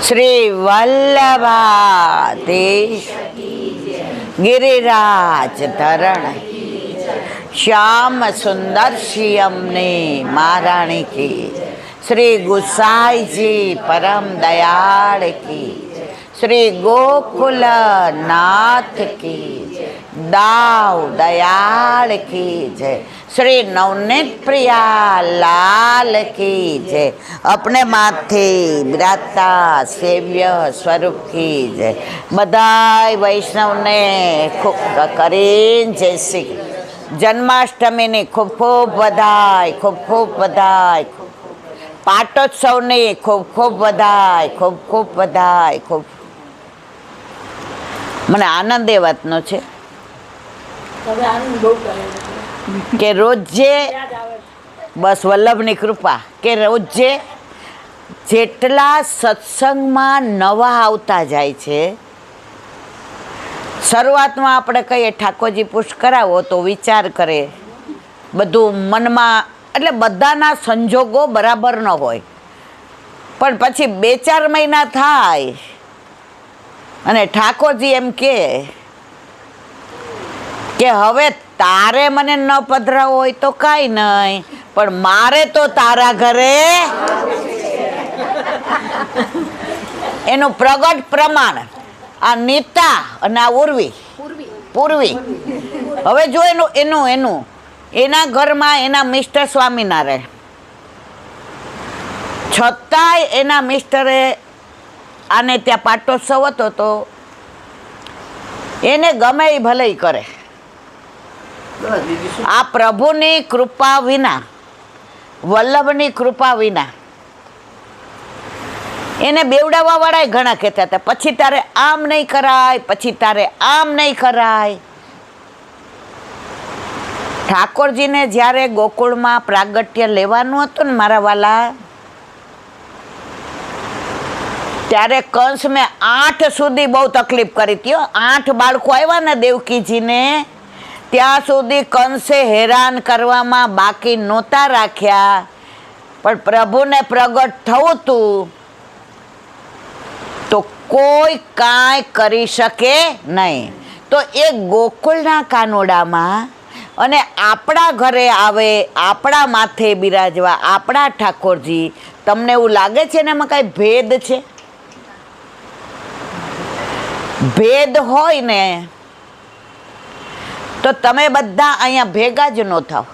શ્રી વલ્લભાધીશ ગિરિરાજ ધરણ શ્યામ સુંદર શિયમને મહારાણી કી, શ્રી ગુસાઈજી પરમ દયાળ કી, શ્રી ગોકુલ નાથ કી, દાવ દયાળ કી જય, શ્રી નવનીત પ્રિયા લાલ કી જય, अपने माथे બિરાજતા સેવ્ય સ્વરૂપ કી જય। બધાય વૈષ્ણવને ખૂબ કરીને જય શ્રી જન્માષ્ટમીની ખૂબ ખૂબ વધાય, ખૂબ ખૂબ વધાય, પાટોત્સવની ખૂબ ખૂબ વધાય, ખૂબ ખૂબ વધાય, ખૂબ મને આનંદ એ વાતનો છે કે રોજે બસ વલ્લભની કૃપા કે રોજે જેટલા સત્સંગમાં નવા આવતા જાય છે, શરૂઆતમાં આપણે કહીએ ઠાકોરજી પુષ્ટ કરાવો તો વિચાર કરે બધું મનમાં, એટલે બધાના સંજોગો બરાબર ન હોય, પણ પછી 2-4 મહિના થાય અને ઠાકોરજી એમ કે હવે તારે મને ન પધરાવો હોય તો કાંઈ નહીં, પણ મારે તો તારા ઘરે એનું પ્રગટ પ્રમાણ આ નીતા અને આ પૂર્વી હવે જો એના ઘરમાં એના મિસ્ટર સ્વામિનારાયણ, છતાંય એના મિસ્ટરે આને ત્યાં પાટોત્સવ હતો તો એને ગમે એ ભલે કરે, આ પ્રભુની કૃપા વિના, વલ્લભની કૃપા વિના એને બેવડાવવા વાળા ઘણા કહેતા હતા, પછી તારે આમ નહીં કરાય, પછી તારે આમ નહીં કરાય। ઠાકોરજીને જ્યારે ગોકુળમાં પ્રાગટ્ય લેવાનું હતું ને મારા વાલા, ત્યારે કંસ મેં 8 સુધી બહુ તકલીફ કરી હતી। 8 બાળકો આવ્યા ને દેવકીજીને, ત્યાં સુધી કંસે હેરાન કરવામાં બાકી નહોતા રાખ્યા, પણ પ્રભુને પ્રગટ થવું હતું તો કોઈ કાંઈ કરી શકે નહીં। તો એ ગોકુળના કાનોડામાં અને આપણા ઘરે આવે, આપણા માથે બિરાજવા આપણા ઠાકોરજી, તમને એવું લાગે છે ને એમાં કાંઈ ભેદ છે? ભેદ હોય ને તો તમે બધા અહીંયા ભેગા જ ન થાવ।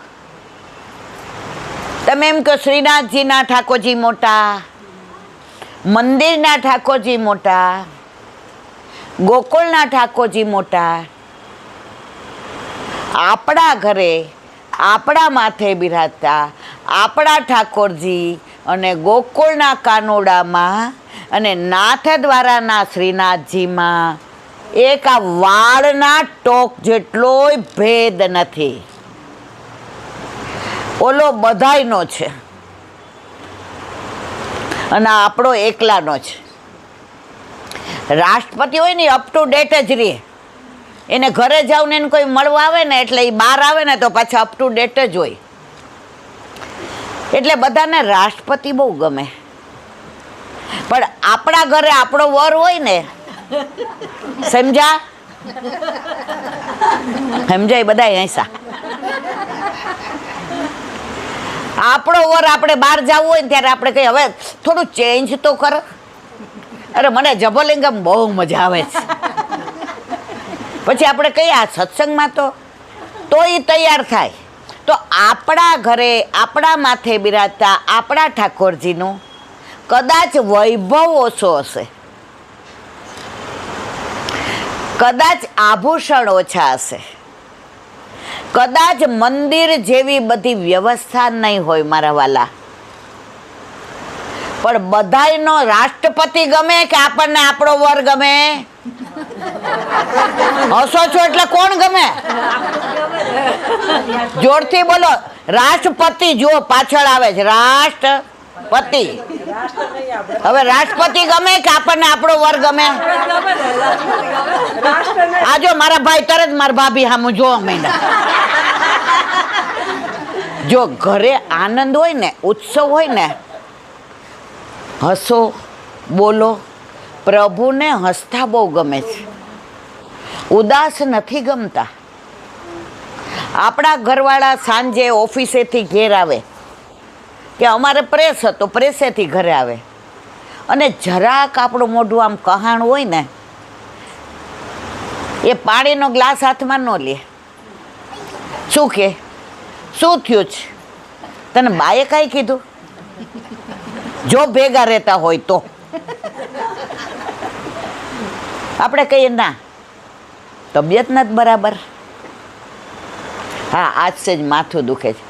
તમે એમ કહો શ્રીનાથજીના ઠાકોરજી મોટા, મંદિરના ઠાકોરજી મોટા, ગોકુળના ઠાકોરજી મોટા, આપણા ઘરે આપણા માથે બિરાજતા આપણા ઠાકોરજી અને ગોકુળના કાનોડામાં અને નાથ દ્વારાના શ્રીનાથજીમાં એક આ વાળના ટોક જેટલોય ભેદ નથી, ઓલો બધાયનો છે અને આપણો એકલાનો છે। રાષ્ટ્રપતિ હોય ને અપ ટુ ડેટ જ રહે, એને ઘરે જાવ ને એને કોઈ મળવા આવે ને એટલે એ બહાર આવે ને તો પાછા અપ ટુ ડેટ જ હોય, એટલે બધાને રાષ્ટ્રપતિ બહુ ગમે, પણ આપણા ઘરે આપણો વર હોય ને, સમજાય બધા હૈસા, આપણો વર આપણે બહાર જવું હોય ને ત્યારે આપણે કહીએ હવે થોડું ચેન્જ તો કરો, અરે મને જબોલિંગમ બહુ મજા આવે છે, પછી આપણે કહીએ આ સત્સંગમાં તો એ તૈયાર થાય। તો આપણા ઘરે આપણા માથે બિરાજતા આપણા ઠાકોરજીનું કદાચ વૈભવ ઓછો હશે, કદાચ આભૂષણ ઓછા હશે, કદાચ મંદિર જેવી બધી વ્યવસ્થા નહીં હોય મારા વાલા, પણ બધાયનો રાષ્ટ્રપતિ ગમે કે આપણને આપણો વર ગમે? હસો છો એટલે કોણ ગમે? જોરથી બોલો, રાષ્ટ્રપતિ જુઓ પાછળ આવે છે, રાષ્ટ્રપતિ। હવે રાષ્ટ્રપતિ ગમે કે આપણને આપણો વર ગમે? આ જો મારા ભાઈ તરત મારા ભાભી સામું જોવા માંડ્યા। જો ઘરે આનંદ હોય ને, ઉત્સવ હોય ને, હસો, બોલો, પ્રભુને હસતા બહુ ગમે છે, ઉદાસ નથી ગમતા. આપણા ઘરવાળા સાંજે ઓફિસેથી ઘેર આવે કે અમારે પ્રેસ હતો, પ્રેસેથી ઘરે આવે અને જરાક આપણું મોઢું આમ કહાણ હોય ને, એ પાણીનો ગ્લાસ હાથમાં ન લે. શું કે શું થયું છે તને, બાએ કાંઈ કીધું? જો ભેગા રહેતા હોય તો આપણે કહીએ ના, તબિયત નથી બરાબર, હા આજ જ માથું દુખે છે,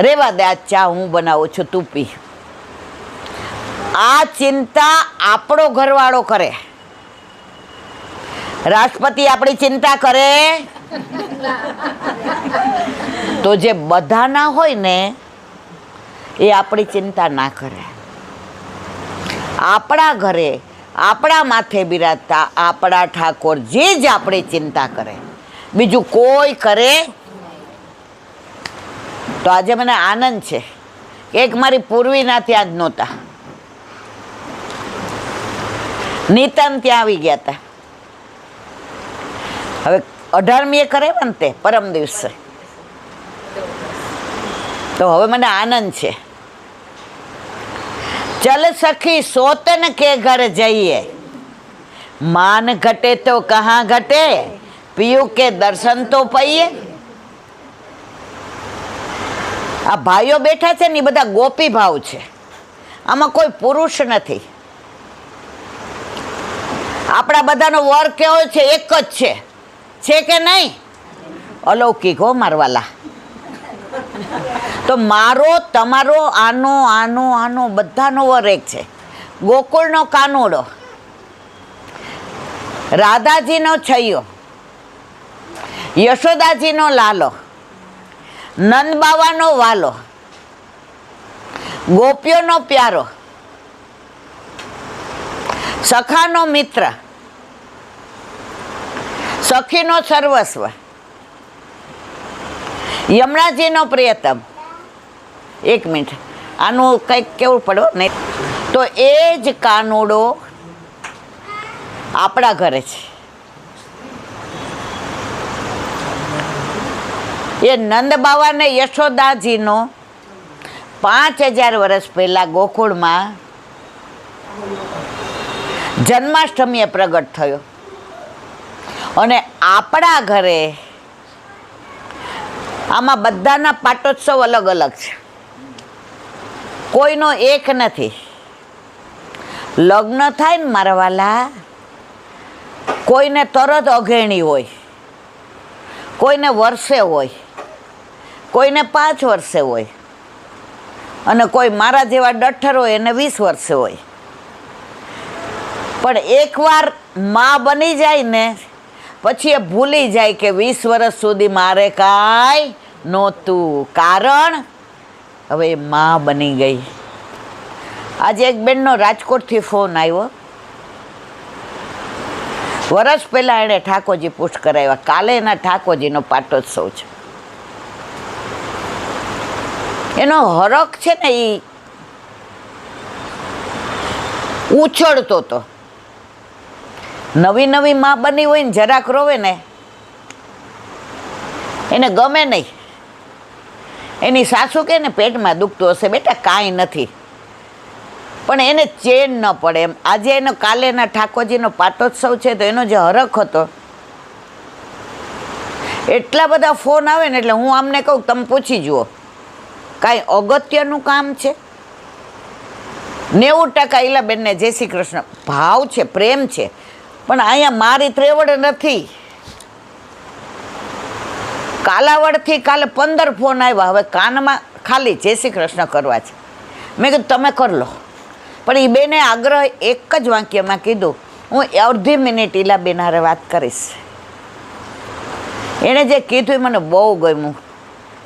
રેવા દે આજ ચા હું બનાવું છું તું પી. આ ચિંતા આપણો ઘરવાળો કરે. રાષ્ટ્રપતિ આપણી ચિંતા કરે તો જે બધાના હોય ને એ આપણી ચિંતા ના કરે. આપણા ઘરે આપણા માથે બિરાજતા આપણા ઠાકોરજી જ આપણી ચિંતા કરે, બીજું કોઈ કરે. તો આજે મને આનંદ છે કે એક મારી પૂર્વીના ત્યાં જ નહોતા, નીતન ત્યાં આવી ગયા હતા. હવે 18મીએ કરે ને તે પરમ દિવસે, તો હવે મને આનંદ છે. ચલ સખી સોતન કે ઘર જઈએ, માન ઘટે તો કહાં ઘટે, પિયુ કે દર્શન તો પઈએ. આ ભાઈઓ બેઠા છે ને એ બધા ગોપી ભાવ છે, આમાં કોઈ પુરુષ નથી. આપણા બધાનો વર કેવો છે? એક જ છે કે નહીં? અલૌકિક હો મારવાલા. તો મારો તમારો આનો આનો આનો બધાનો વર એક છે. ગોકુળનો કાનુડો, રાધાજીનો છૈયો, યશોદાજીનો લાલો, નંદબાવાનો વાલો, ગોપીઓનો પ્યારો, સખાનો મિત્ર, સખીનો સર્વસ્વ, યમુનાજીનો પ્રિયતમ. એક મિનિટ, આનું કંઈક કેવું પડો નહીં. તો એ જ કાનુડો આપણા ઘરે છે. એ નંદ બાવા ને યશોદાજીનો 5000 વર્ષ પહેલાં ગોકુળમાં જન્માષ્ટમીએ પ્રગટ થયો. અને આપણા ઘરે આમાં બધાના પાટોત્સવ અલગ અલગ છે, કોઈનો એક નથી. લગ્ન થાય ને મારા વાલા, કોઈને તરત અઘેણી હોય, કોઈને વર્ષે હોય, કોઈને 5 વર્ષે હોય, અને કોઈ મારા જેવા ડઠ્ઠર હોય એને 20 વર્ષે હોય. પણ એકવાર માં બની જાય ને પછી એ ભૂલી જાય કે 20 વર્ષ સુધી મારે કાંઈ નહોતું, કારણ હવે એ માં બની ગઈ. આજે એક બેનનો રાજકોટથી ફોન આવ્યો, વર્ષ પહેલાં એણે ઠાકોરજી પુષ્ટ કરાવ્યા, કાલે એના ઠાકોરજીનો પાટોત્સવ છે. એનો હરખ છે ને એ ઉછળતો હતો. નવી નવી માં બની હોય ને જરાક રોવે ને એને ગમે નહીં. એની સાસુ કે ને પેટમાં દુખતું હશે, બેટા કાંઈ નથી, પણ એને ચેન ન પડે એમ. આજે એનો કાલે એના ઠાકોરજીનો પાટોત્સવ છે તો એનો જે હરખ હતો, એટલા બધા ફોન આવે ને એટલે હું આમને કહું તમે પૂછી જુઓ કાંઈ અગત્યનું કામ છે. 90% ઈલાબેનને જય શ્રી કૃષ્ણ ભાવ છે, પ્રેમ છે, પણ અહીંયા મારી ત્રેવડ નથી. કાલાવડથી કાલે 15 ફોન આવ્યા, હવે કાનમાં ખાલી જય શ્રી કૃષ્ણ કરવા છે. મેં કીધું તમે કરી લો, પણ એ બેને આગ્રહ એક જ વાક્યમાં કીધું હું અડધી મિનિટ ઈલાબેન હારે વાત કરીશ. એણે જે કીધું એ મને બહુ ગમ્યું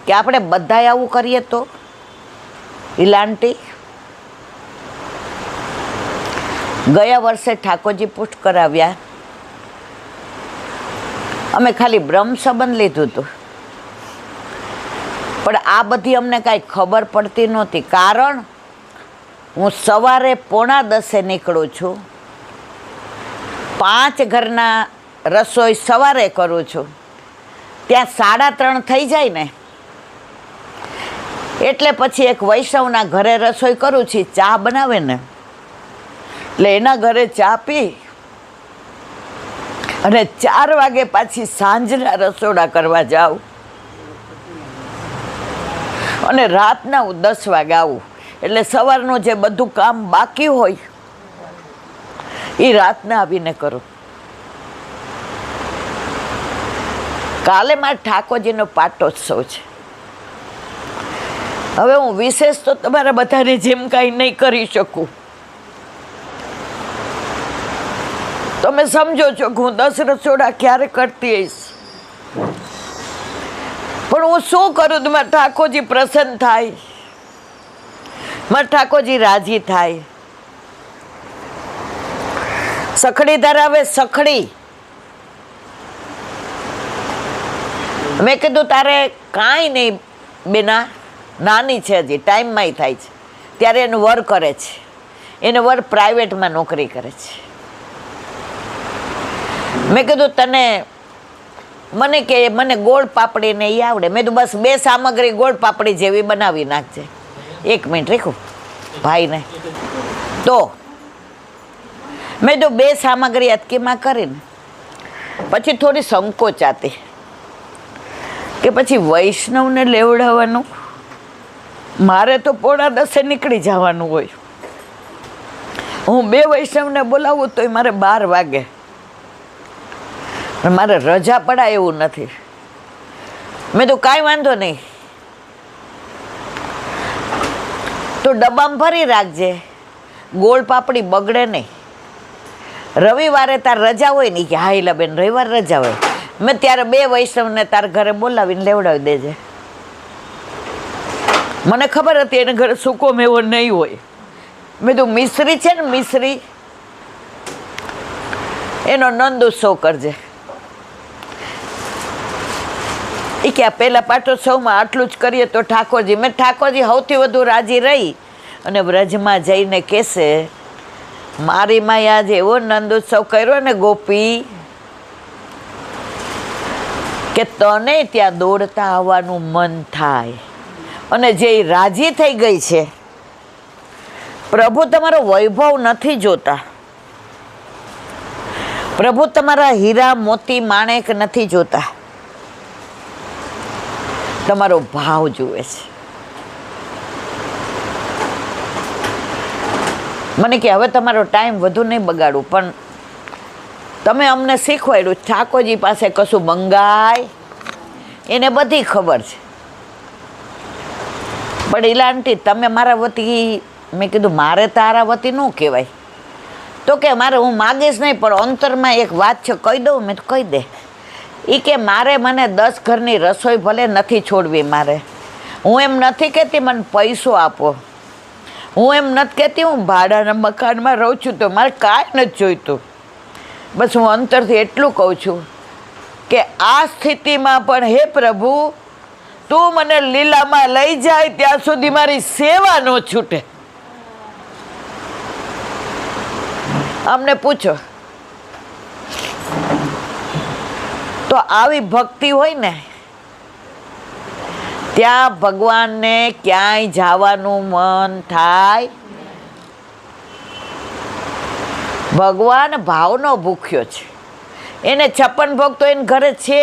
કે આપણે બધાય આવું કરીએ તો. ઈલાંટી ગયા વર્ષે ઠાકોરજી પુષ્ટ કરાવ્યા, અમે ખાલી બ્રહ્મ સંબંધ લીધું હતું, પણ આ બધી અમને કાંઈ ખબર પડતી નહોતી. કારણ હું સવારે 9:45 નીકળું છું 5 ઘરના રસોઈ સવારે કરું છું, ત્યાં 3:30 થઈ જાય ને, એટલે પછી એક વૈષ્ણવના ઘરે રસોઈ કરું છું, ચા બનાવે ને, એટલે એના ઘરે ચા પી અને 4 વાગે પાછી સાંજના રસોડા કરવા જાઉં અને રાતના હું 10 વાગે આવું. એટલે સવારનું જે બધું કામ બાકી હોય એ રાતના આવીને કરું. કાલે મારા ઠાકોરજીનો પાટોત્સવ છે. હવે હું વિશેષ તો તમારા બધાને જેમ કાંઈ નહીં કરી શકું. તમે સમજો છો કે હું 10 રસોડા ક્યારે કરતી હઈશ, પણ હું શું કરું તો મારા ઠાકોરજી પ્રસન્ન થાય, મારા ઠાકોરજી રાજી થાય. સખડી ધરાવે, સખડી મેં કીધું તારે કાંઈ નહીં બેના, નાની છે હજી, ટાઈમમાંય થાય છે. ત્યારે એનું વર કરે છે, એને વર પ્રાઇવેટમાં નોકરી કરે છે. મેં કીધું તને, મને કે મને ગોળ પાપડી ને એ આવડે. મેં તો બસ 2 સામગ્રી ગોળ પાપડી જેવી બનાવી નાખજે. 1 મિનિટ રેખું ભાઈને. તો મેં તો 2 સામગ્રી અટકીમાં કરીને પછી થોડી સંકોચાતી કે પછી વૈષ્ણવને લેવડાવવાનું, મારે તો 9:45 નીકળી જવાનું હોય. હું 2 વૈષ્ણવને બોલાવું તોય મારે 12 વાગે. મારે રજા પડાય એવું નથી. મેં તો કાંઈ વાંધો નહીં, તો ડબ્બામાં ભરી રાખજે, ગોળ પાપડી બગડે નહીં. રવિવારે તાર રજા હોય ને કે હા એલા બેન રવિવાર રજા હોય, મેં ત્યારે 2 વૈષ્ણવને તાર ઘરે બોલાવીને લેવડાવી દેજે. મને ખબર હતી એને ઘરે સૂકો મેવો નહીં હોય. મેં તો મિશ્રી છે ને, મિશ્રી એનો નંદ ઉત્સવ કરજે. એ કે આ પહેલાં પાટોત્સવમાં આટલું જ કરીએ તો ઠાકોરજી, મેં ઠાકોરજી સૌથી વધુ રાજી રહી અને વ્રજમાં જઈને કહેશે મારી માએ આજે એવો નંદ ઉત્સવ કર્યો ને ગોપી કે તને ત્યાં દોડતા આવવાનું મન થાય. અને જે રાજી થઈ ગઈ છે, પ્રભુ તમારો વૈભવ નથી જોતા, પ્રભુ તમારા હીરા મોતી માણેક નથી જોતા, તમારો ભાવ જુએ છે. મને કે હવે તમારો ટાઈમ વધુ નહીં બગાડું, પણ તમે અમને શીખવાડ્યું ઠાકોરજી પાસે કશું મંગાય, એને બધી ખબર છે. પણ ઈલા આંટી તમે મારા વતી, મેં કીધું મારે તારા વતી ન કહેવાય. તો કે મારે હું માગીશ નહીં, પણ અંતરમાં એક વાત છે કહી દઉં. મેં તો કહી દે. એ કે મારે મને 10 ઘરની રસોઈ ભલે નથી છોડવી. મારે, હું એમ નથી કહેતી મને પૈસો આપો, હું એમ નથી કહેતી હું ભાડાના મકાનમાં રહું છું તો મારે કાંઈ નથી જોઈતું. બસ હું અંતરથી એટલું કહું છું કે આ સ્થિતિમાં પણ હે પ્રભુ તું મને લીલામાં લઈ જાય ત્યાં સુધી મારી સેવા ન છૂટે. અમને પૂછો તો આવી ભક્તિ હોય ને ત્યાં ભગવાનને ક્યાંય જવાનું મન થાય. ભગવાન ભાવનો ભૂખ્યો છે. એને 56 ભોગ તો એને ઘરે છે.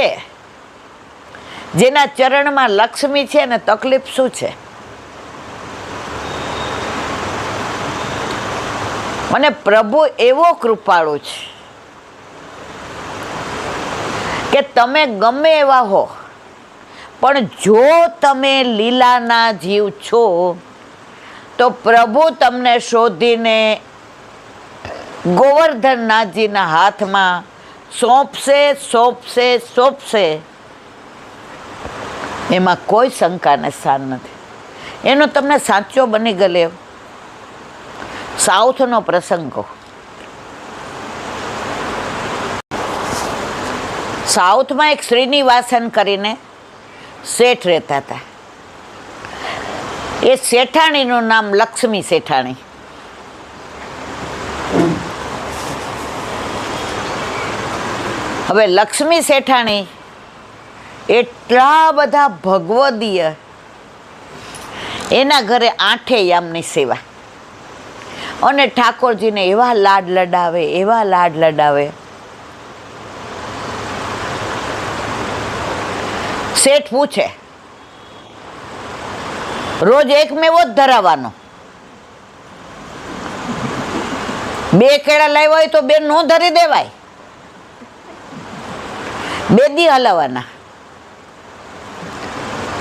જેના ચરણમાં લક્ષ્મી છે ને તકલીફ શું છે? મને પ્રભુ એવો કૃપાળુ છે કે તમે ગમે એવા હો, પણ જો તમે લીલાના જીવ છો તો પ્રભુ તમને શોધીને ગોવર્ધનનાથજીના હાથમાં સોંપશે, સોંપશે, સોંપશે. એમાં કોઈ શંકાને સ્થાન નથી. એનો તમને સાચો બની ગયેલો સાઉથનો પ્રસંગ કહું. સાઉથમાં એક શ્રીનિવાસન કરીને શેઠ રહેતા હતા. એ શેઠાણીનું નામ લક્ષ્મી શેઠાણી. હવે લક્ષ્મી શેઠાણી એટલા બધા ભગવદીય, એના ઘરે 8 યામની સેવા, અને ઠાકોરજીને એવા લાડ લડાવે, એવા લાડ લડાવે. શેઠ પૂછે, રોજ એક મેવો જ ધરાવવાનો, 2 કેળા લાવ્યા હોય તો 2 નો ધરી દેવાય, 2 દી હલાવવાના.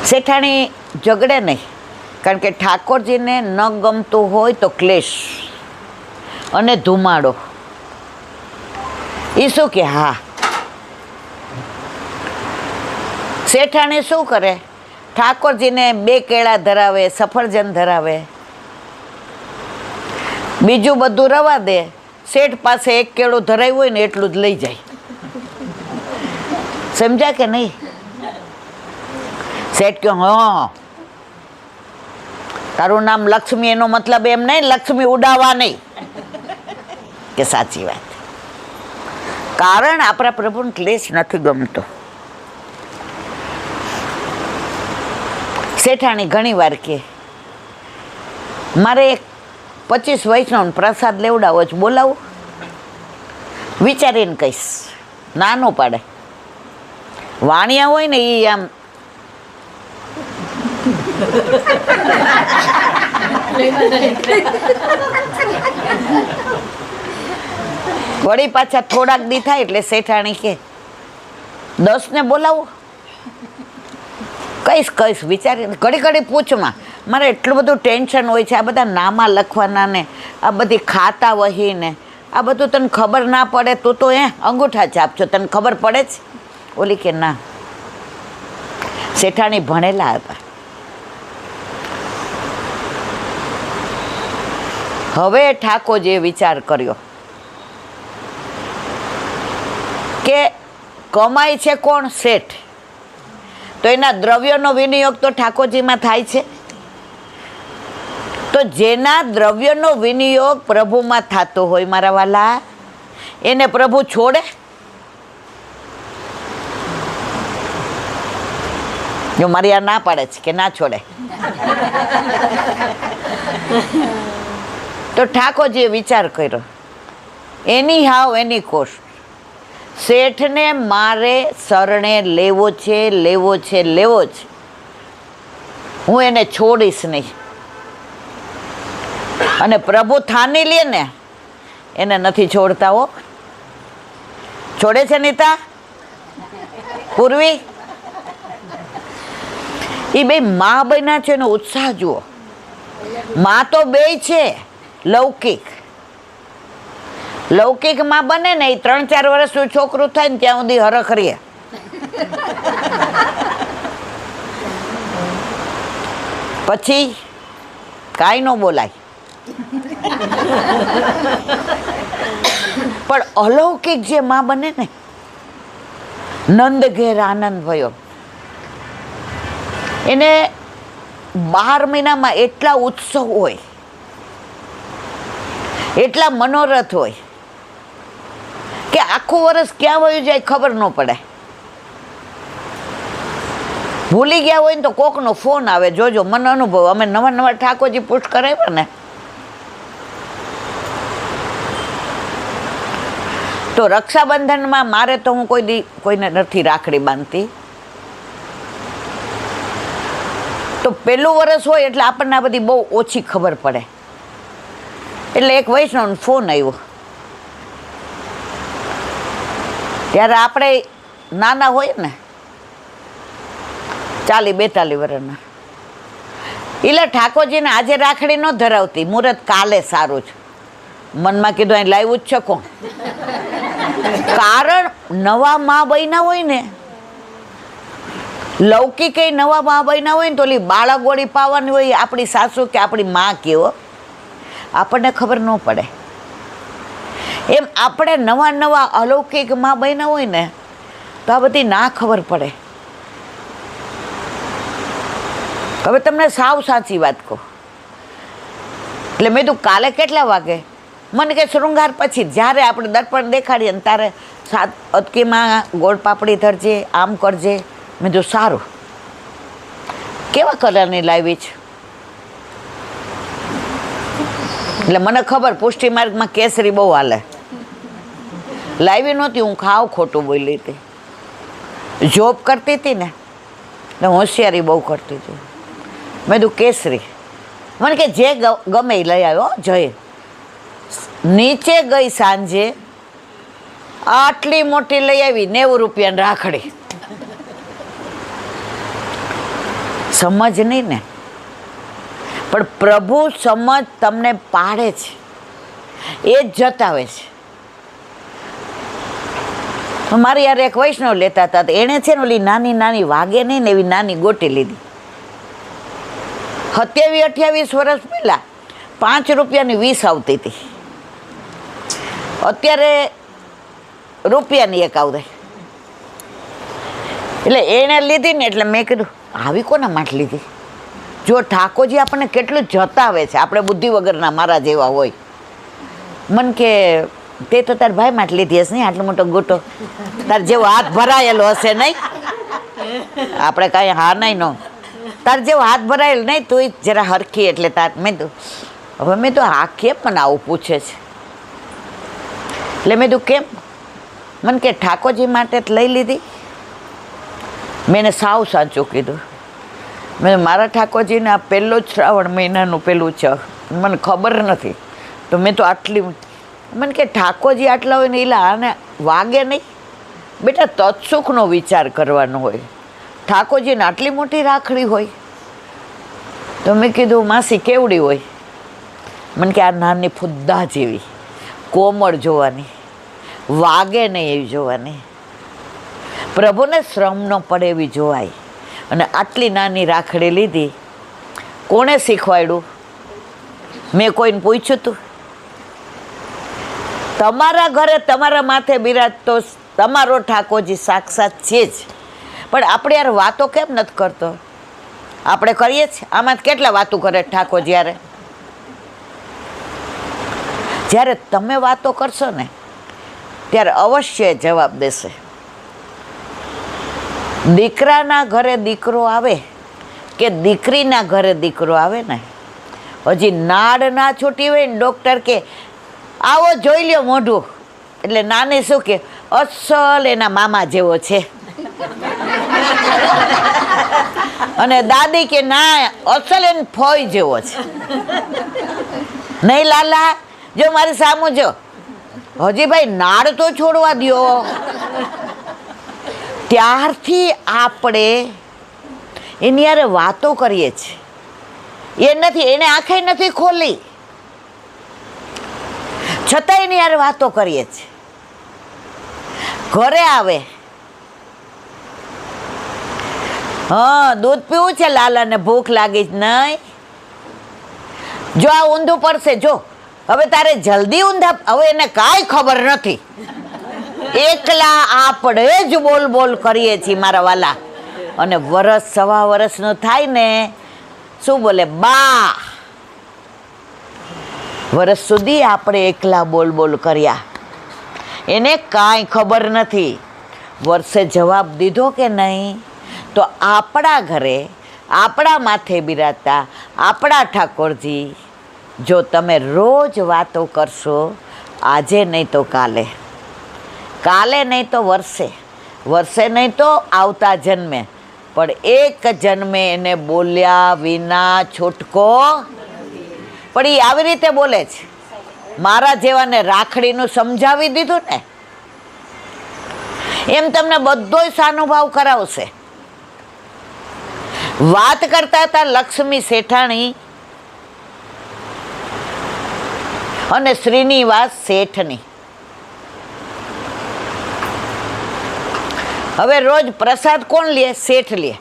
શેઠાણી ઝઘડે નહીં, કારણ કે ઠાકોરજીને ન ગમતું હોય તો ક્લેશ અને ધુમાડો. એ શું કે હા. શેઠાણી શું કરે, ઠાકોરજીને 2 કેળા ધરાવે, સફરજન ધરાવે, બીજું બધું રવા દે. શેઠ પાસે 1 કેળું ધરાવ્યું હોય ને એટલું જ લઈ જાય. સમજ્યા કે નહીં? શેઠ કે હા, તારું નામ લક્ષ્મી, એનો મતલબ એમ નહીં લક્ષ્મી ઉડાવવા નહીં. કે સાચી વાત, કારણ આપણા પ્રભુને ક્લેશ નથી ગમતો. શેઠાણી ઘણી વાર કે મારે 25 વૈષ્ણવ પ્રસાદ લેવડાવો છે, બોલાવું? વિચારીને કહીશ. ના નો પાડે. વાણિયા હોય ને એ આમ વળી પાછા થોડાક દી થાય એટલે શેઠાણી કે 10 ને બોલાવો? કહીશ વિચારીને. ઘડી ઘડી પૂછમાં, મારે એટલું બધું ટેન્શન હોય છે, આ બધા નામા લખવાના ને આ બધી ખાતા વહી ને આ બધું તને ખબર ના પડે? તું તો અંગૂઠા છાપજો, તને ખબર પડે જ? ઓલી કે ના. શેઠાણી ભણેલા હતા. હવે ઠાકોરજીએ વિચાર કર્યો કે કમાય છે કોણ? શેઠ. તો એના દ્રવ્યનો વિનિયોગ તો ઠાકોરજીમાં થાય છે. તો જેના દ્રવ્યનો વિનિયોગ પ્રભુમાં થતો હોય મારા વાલા, એને પ્રભુ છોડે? જો મારી આ ના પાડે છે કે ના છોડે. તો ઠાકોરજીએ વિચાર કર્યો, એની હાવ એની કોસ્ટ, શેઠને મારે શરણે લેવો છે, લેવો છે, લેવો છે. હું એને છોડીશ નહીં. અને પ્રભુ થાની લે ને એને નથી છોડતા હો. છોડે છે નીતા? પૂર્વી? એ બે મા બન્યા છે એનો ઉત્સાહ જુઓ. મા તો બે છે લૌકિક. લૌકિક માં બને ને એ 3-4 વર્ષનું છોકરું થાય ને ત્યાં સુધી હરખ રહે. પછી કાંઈ ન બોલાય. પણ અલૌકિક જે માં બને ને, નંદ ઘેર આનંદ ભયો, એને 12 મહિનામાં એટલા ઉત્સવ હોય, એટલા મનોરથ હોય કે આખું વર્ષ ક્યાં વયું જાય ખબર ન પડે. ભૂલી ગયા હોય ને તો કોકનો ફોન આવે, જોજો મને અનુભવ. અમે નવા ઠાકોરજી પુષ્ટ કરાવ્યા ને તો રક્ષાબંધનમાં મારે તો હું કોઈને નથી રાખડી બાંધતી. તો પહેલું વર્ષ હોય એટલે આપણને આ બધી બહુ ઓછી ખબર પડે. એટલે એક વૈષ્ણવનો ફોન આવ્યો. ત્યારે આપણે નાના હોય ને 40-42 વર્ષના. એટલે ઠાકોરજીને આજે રાખડી ન ધરાવતી, મુહૂર્ત કાલે સારું છે. મનમાં કીધું અહીં લાવ્યું જ છે કોણ? કારણ નવા મા બન્યા હોય ને, લૌકિક નવા મા બન્યા હોય ને તો ઓલી બાળગોળી પાવાની હોય આપણી સાસુ કે આપણી મા કેવો, આપણને ખબર ન પડે. એમ આપણે નવા અલૌકિક માં બન્યા હોય ને તો આ બધી ના ખબર પડે. હવે તમને સાવ સાચી વાત કહું. એટલે મેં કીધું કાલે કેટલા વાગે? મને કે શૃંગાર પછી જ્યારે આપણે દર્પણ દેખાડીએ ને તારે સાત અટકીમાં ગોળ પાપડી ધરજે, આમ કરજે. મેં જો સારું. કેવા કલરની લાવી છે? એટલે મને ખબર પુષ્ટિ માર્ગમાં કેસરી બહુ હાલે. લાવી નહોતી, હું ખાવ ખોટું બોલી હતી. જોબ કરતી હતી ને એટલે હોશિયારી બહુ કરતી હતી. મેં કીધું કેસરી. મને કે જે ગમે એ લઈ આવ્યો જય. નીચે ગઈ સાંજે આટલી મોટી લઈ આવી 90 રૂપિયાની રાખડી. સમજ નહીં ને, પણ પ્રભુ સમજ તમને પાડે છે, એ જ જતાવે છે. મારી યાર એક વૈષ્ણવ લેતા હતા, એણે છે ને ઓલી નાની નાની વાગે નહીં ને એવી નાની ગોટી લીધી. 27-28 વર્ષ પહેલાં 5 રૂપિયાની 20 આવતી હતી. અત્યારે રૂપિયાની એક આવડે. એટલે એણે લીધી ને એટલે મેં કીધું આવી કોના માટે લીધી? જો ઠાકોરજી આપણને કેટલું જતાવે છે, આપણે બુદ્ધિ વગરના મારા જેવા હોય. મન કે તે તો તાર ભાઈ માટે લીધી હશે નહીં, આટલો મોટો ગોટો તાર જેવો હાથ ભરાયેલો હશે નહીં. આપણે કાંઈ હા નહીં નો, તાર જેવો હાથ ભરાયેલો નહીં, તું જરા હરખી એટલે તાર. મેં તો હવે મેં તો આ કેમ મને આવું પૂછે છે? એટલે મેં તું કેમ? મને કે ઠાકોરજી માટે જ લઈ લીધી. મેં એને સાવ સાચું કીધું. મેં મારા ઠાકોરજીને આ પહેલો જ શ્રાવણ મહિનાનું પેલું છે, મને ખબર નથી. તો મેં તો આટલી, મને કે ઠાકોરજી આટલા હોય ને એટલે આને વાગે નહીં. બેટા તત્સુખનો વિચાર કરવાનો હોય. ઠાકોરજીને આટલી મોટી રાખડી હોય. તો મેં કીધું માસી કેવડી હોય? મને કે આ નાની ફુદ્દા જેવી, કોમળ જોવાની, વાગે નહીં એવી જોવાની. પ્રભુને શ્રમ ન પડે એવી જોવાય. અને આટલી નાની રાખડી લીધી. કોણે શીખવાડ્યું? મેં કોઈને પૂછ્યું હતું? તમારા ઘરે તમારા માથે બિરાજતો તમારો ઠાકોરજી સાક્ષાત છે જ. પણ આપણે યાર વાતો કેમ નથી કરતો? આપણે કરીએ છીએ. આમાં કેટલા વાતો કરે ઠાકોરજી યારે? જ્યારે તમે વાતો કરશો ને ત્યારે અવશ્ય જવાબ દેશે. દીકરાના ઘરે દીકરો આવે કે દીકરીના ઘરે દીકરો આવે ને, હજી નાડ ના છૂટી હોય ને ડૉક્ટર કે આવો જોઈ લ્યો મોઢું, એટલે નાની શું કે અસલ એના મામા જેવો છે. અને દાદી કે ના અસલ એને ફોઈ જેવો છે. નહીં લાલા, જો મારી સામું જો, હજી ભાઈ નાડ તો છોડવા દ્યો. ત્યારથી આપણે એની યારે વાતો કરીએ છીએ. એ નથી, એને આંખે નથી ખોલી, છતાં એની યારે વાતો કરીએ છીએ. ઘરે આવે, હા દૂધ પીવું છે લાલાને, ભૂખ લાગી જ નહીં. જો આ ઊંધું પડશે, જો હવે તારે જલ્દી ઊંધા, હવે એને કાંઈ ખબર નથી. એકલા આપણે જ બોલ બોલ કરીએ છીએ મારા વાલા. અને વરસ સવા વરસનું થાય ને, શું બોલે બા? વરસ સુધી આપણે એકલા બોલ બોલ કર્યા, એને કાંઈ ખબર નથી. વર્ષે જવાબ દીધો કે નહીં? તો આપણા ઘરે આપણા માથે બિરાજતા આપણા ઠાકોરજી, જો તમે રોજ વાતો કરશો, આજે નહીં તો કાલે, કાલે નહીં તો વર્ષે, વર્ષે નહીં તો આવતા જન્મે, પણ એક જન્મે એને બોલ્યા વિના છૂટકો. પણ એ આવી રીતે બોલે છે. મારા જેવાને રાખડીનું સમજાવી દીધું ને, એમ તમને બધોય સાનુભાવ કરાવશે. વાત કરતા હતા લક્ષ્મી શેઠાણી અને શ્રીનિવાસ શેઠની. હવે રોજ પ્રસાદ કોણ લે? શેઠ લે.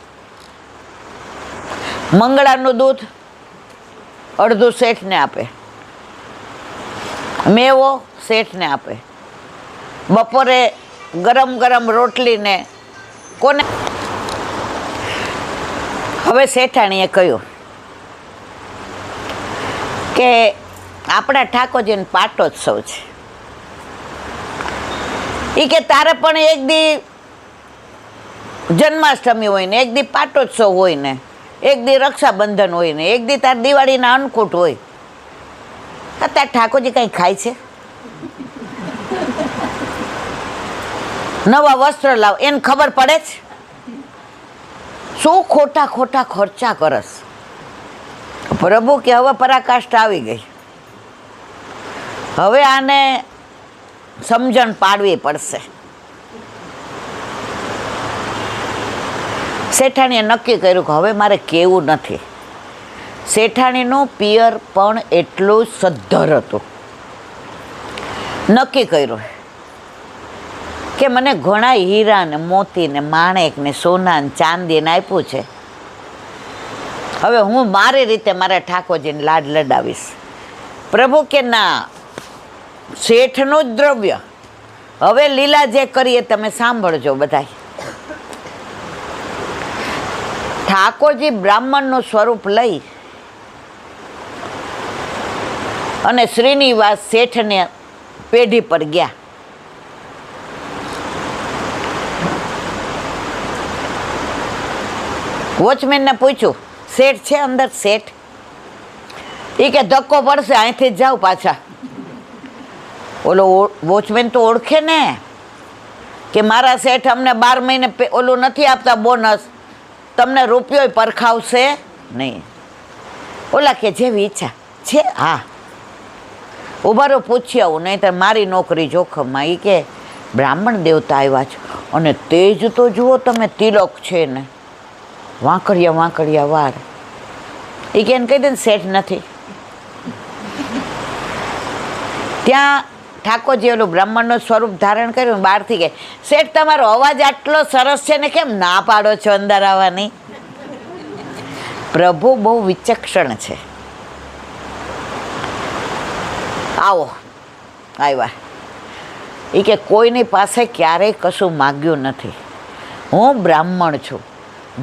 મંગળાનું દૂધ અડધું શેઠને આપે, મેવો શેઠને આપે, બપોરે ગરમ ગરમ રોટલીને કોને? હવે શેઠાણીએ કહ્યું કે આપણા ઠાકોરજીનો પાટોત્સવ છે. એ કે તારે પણ એક દી જન્માષ્ટમી હોય ને, એક દી પાટોત્સવ હોય ને, એક દી રક્ષાબંધન હોય ને, એક દી તાર દિવાળીના અન્નકૂટ હોય. અત્યારે ઠાકોરજી કંઈ ખાય છે? નવા વસ્ત્ર લાવ એને ખબર પડે છે? શું ખોટા ખોટા ખર્ચા કરસ? પ્રભુ કે હવે પરાકાષ્ઠા આવી ગઈ, હવે આને સમજણ પાડવી પડશે. શેઠાણીએ નક્કી કર્યું કે હવે મારે કહેવું નથી. શેઠાણીનું પિયર પણ એટલું સદ્ધર હતું. નક્કી કર્યું કે મને ઘણા હીરા ને મોતી ને માણેક ને સોના ને ચાંદી ને આપ્યું છે, હવે હું મારી રીતે મારા ઠાકોરજીને લાડ લડાવીશ. પ્રભુ કે ના, શેઠનું જ દ્રવ્ય, હવે લીલા જે કરીએ તમે સાંભળજો બધા. ઠાકોરજી બ્રાહ્મણનું સ્વરૂપ લઈ અને શ્રીનિવાસ શેઠને પેઢી પર ગયા. વોચમેનને પૂછ્યું, શેઠ છે અંદર? શેઠ એ કે ધક્કો પડશે, અહીંથી જ જાઓ પાછા. ઓલો વોચમેન તો ઓળખે ને કે મારા શેઠ અમને 12 મહિને ઓલું નથી આપતા બોનસ, તમને રૂપિયો પરખાવશે નહીં. ઓલા કે જેવી ઈચ્છા છે. હા, ઉભારો પૂછી આવું, નહીં તો મારી નોકરી જોખમમાં. એ કે બ્રાહ્મણ દેવતા આવ્યા છે અને તેજ તો જુઓ તમે, તિલક છે ને, વાંકડિયા વાંકડિયા વાર. એ કે એને કહી દે ને શેઠ નથી. ત્યાં ઠાકોરજી ઓલું બ્રાહ્મણનું સ્વરૂપ ધારણ કર્યું, બહારથી કે શેઠ તમારો અવાજ આટલો સરસ છે ને કેમ ના પાડો છો અંદર આવવાની? પ્રભુ બહુ વિચક્ષણ છે. આવો, આવ્યા. એ કે કોઈની પાસે ક્યારેય કશું માગ્યું નથી. હું બ્રાહ્મણ છું,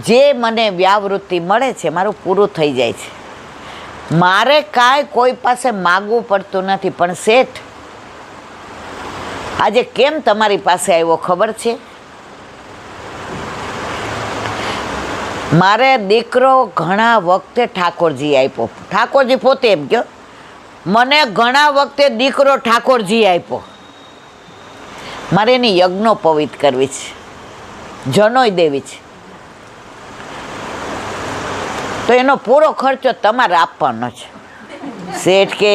જે મને વ્યાવૃત્તિ મળે છે મારું પૂરું થઈ જાય છે, મારે કાંઈ કોઈ પાસે માગવું પડતું નથી. પણ શેઠ આજે કેમ તમારી પાસે આવ્યો ખબર છે? મારે દીકરો ઘણા વખતે ઠાકોરજી આપ્યો. ઠાકોરજી પોતે એમ કહો, મને ઘણા વખતે દીકરો ઠાકોરજી આપ્યો, મારે એની યજ્ઞોપવિત કરવી છે, જનોય દેવી છે, તો એનો પૂરો ખર્ચો તમારે આપવાનો છે. શેઠ કે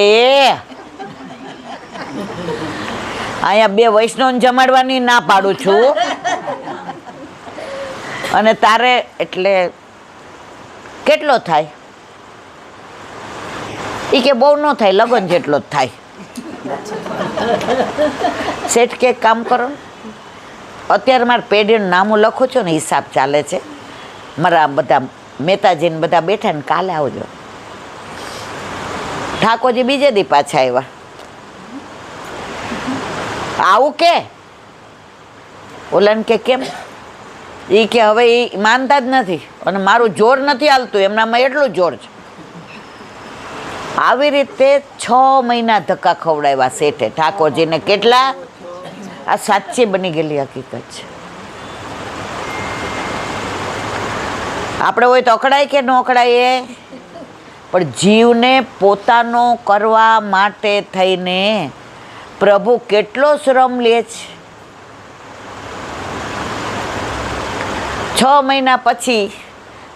અહીંયા 2 વૈષ્ણવને જમાડવાની ના પાડું છું, અને તારે એટલે કેટલો થાય? એ કે બહુ ન થાય, લગન જેટલો જ થાય. શેઠ કે કામ કરો, અત્યારે મારા પેઢીનું નામું લખું છું ને, હિસાબ ચાલે છે મારા બધા મહેતાજીને બધા બેઠા ને, કાલે આવજો. ઠાકોરજી બીજે દી પાછા આવ્યા. આવું કે ઓલાને કે કેમ? એ કે હવે એ માનતા જ નથી અને મારું જોર નથી હાલતું, એમનામાં એટલું જોર છે. આવી રીતે 6 મહિના ધક્કા ખવડાવ્યા શેઠે ઠાકોરજીને. કેટલા? આ સાચી બની ગયેલી હકીકત છે. આપણે હોય તો અકળાય કે ન અકળાય, પણ જીવને પોતાનો કરવા માટે થઈને પ્રભુ કેટલો શ્રમ લે છે. 6 મહિના પછી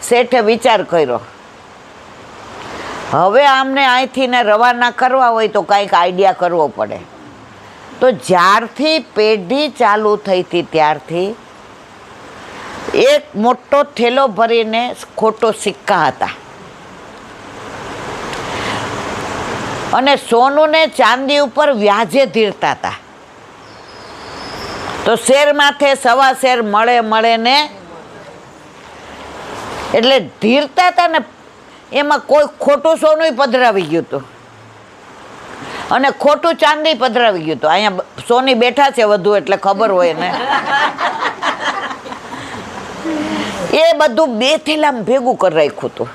શેઠે વિચાર કર્યો, હવે આમને અહીંથી ને રવાના કરવા હોય તો કાંઈક આઈડિયા કરવો પડે. તો જ્યારથી પેઢી ચાલુ થઈ હતી ત્યારથી એક મોટો થેલો ભરીને ખોટો સિક્કા હતા, અને સોનું ને ચાંદી ઉપર વ્યાજે ધીરતા હતા. તો શેર માથે સવા શેર મળે ને એટલે ધીરતા હતા ને, એમાં કોઈ ખોટું સોનું પધરાવી ગયું હતું અને ખોટું ચાંદી પધરાવી ગયું હતું. અહીંયા સોની બેઠા છે વધુ એટલે ખબર હોય ને. એ બધું 2 થેલામાં ભેગું કરી રાખ્યું હતું.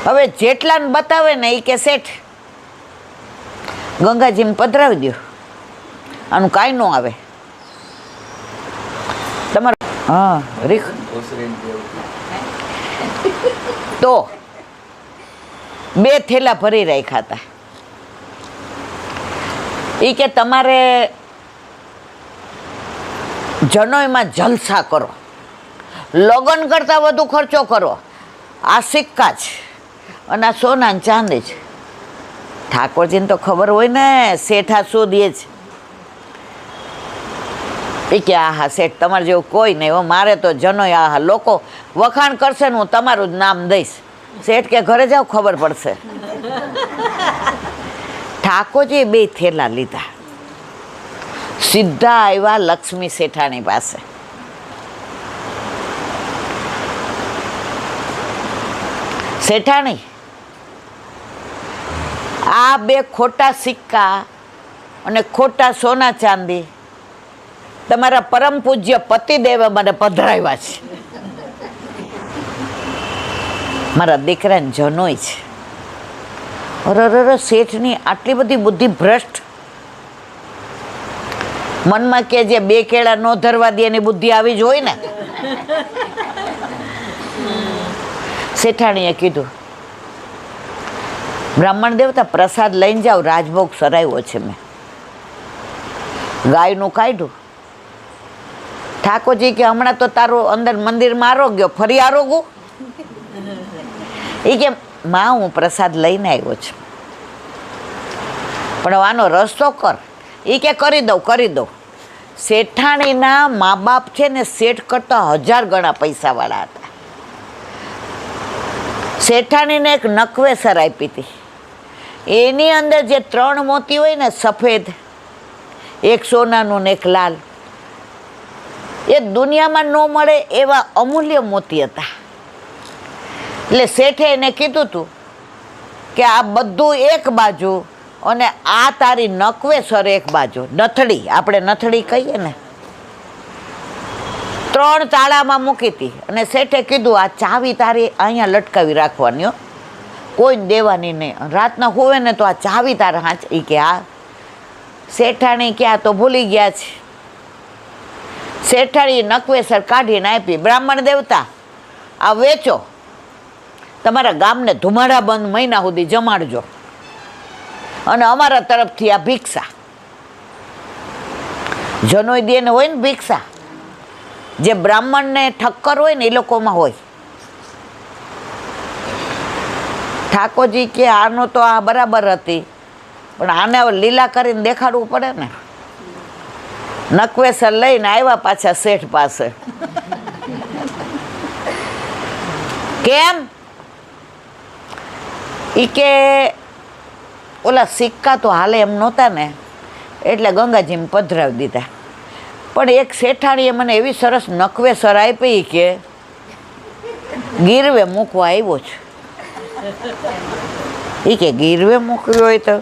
હવે જેટલાને બતાવે ને એ કે શેઠ ગંગાજીમાં પધરાવી દો, આનું કાંઈ ન આવે. તમારે હા રીખ તો 2 થેલા ભરી રાખ્યા હતા. એ કે તમારે જનોઈમાં જલસા કરો, લગ્ન કરતાં વધુ ખર્ચો કરો, આ સિક્કા જ અને આ સોના ચાંદી જ. ઠાકોરજીને તો ખબર હોય ને શેઠા શું દે છે. એ કે આહા શેઠ તમારે જેવું કોઈ નહીં હો, મારે તો જનોય આહા લોકો વખાણ કરશે ને હું તમારું જ નામ દઈશ. શેઠ કે ઘરે જાઓ ખબર પડશે. ઠાકોરજીએ 2 થેલા લીધા, સીધા આવ્યા લક્ષ્મી શેઠાણી પાસે. શેઠાણી, આ 2 ખોટા સિક્કા અને ખોટા સોના ચાંદી તમારા પરમ પૂજ્ય પતિદેવે મને પધરાવ્યા છે. મારા દીકરાને જનોય છે. અરે શેઠની આટલી બધી બુદ્ધિ ભ્રષ્ટ. મનમાં કે જે 2 કેળા ન ધરવા દે એની બુદ્ધિ આવી જ હોય ને. શેઠાણીએ કીધું, બ્રાહ્મણ દેવતા પ્રસાદ લઈને જાઓ, રાજભોગ સરાવ્યો છે મેં. ગાયનું કાઢ્યું. ઠાકોરજી કે હમણાં તો તારું અંદર મંદિરમાં આરોગ્યો, ફરી આરોગું? એ કે માં હું પ્રસાદ લઈને આવ્યો છું, પણ આનો રસ્તો કર. એ કે કરી દઉં. શેઠાણીના મા બાપ છે ને શેઠ કરતાં 1000 ગણા પૈસાવાળા હતા. શેઠાણીને એક નકવેસર આપી હતી. એની અંદર જે 3 મોતી હોય ને સફેદ, એક સોનાનું ને એક લાલ, એ દુનિયામાં ન મળે એવા અમૂલ્ય મોતી હતા. એટલે શેઠે એને કીધું હતું કે આ બધું એક બાજુ અને આ તારી નકવેસર એક બાજુ. નથડી, આપણે નથડી કહીએ ને, 3 તાળામાં મૂકી હતી. અને શેઠે કીધું આ ચાવી તારી અહીંયા લટકાવી રાખવાની હો, કોઈને દેવાની નહીં. રાતના હોવે ને તો આ ચાવી તારે હાચ. એ કે હા. શેઠાણી ક્યાં તો ભૂલી ગયા છે. શેઠાણી નકવેસર કાઢીને આપી. બ્રાહ્મણ દેવતા આ વેચો, તમારા ગામને ધુમાડા બંધ મહિના સુધી જમાડજો, અને અમારા તરફથી આ ભિક્ષા. જનોય દે ને હોય ને ભિક્ષા, જે બ્રાહ્મણને ઠક્કર હોય ને એ લોકોમાં હોય. ઠાકોરજી કે આનો તો આ બરાબર હતી, પણ આને હવે લીલા કરીને દેખાડવું પડે ને. નકવેસર લઈને આવ્યા પાછા શેઠ પાસે. કેમ? ઈ કે ઓલા સિક્કા તો હાલે એમ નહોતા ને, એટલે ગંગાજીમાં પધરાવી દીધા. પણ એક શેઠાણીએ મને એવી સરસ નકવેસર આપી કે ગીરવે મૂકવા આવ્યો છે. એ કે ગીરવે મૂકવી હોય તો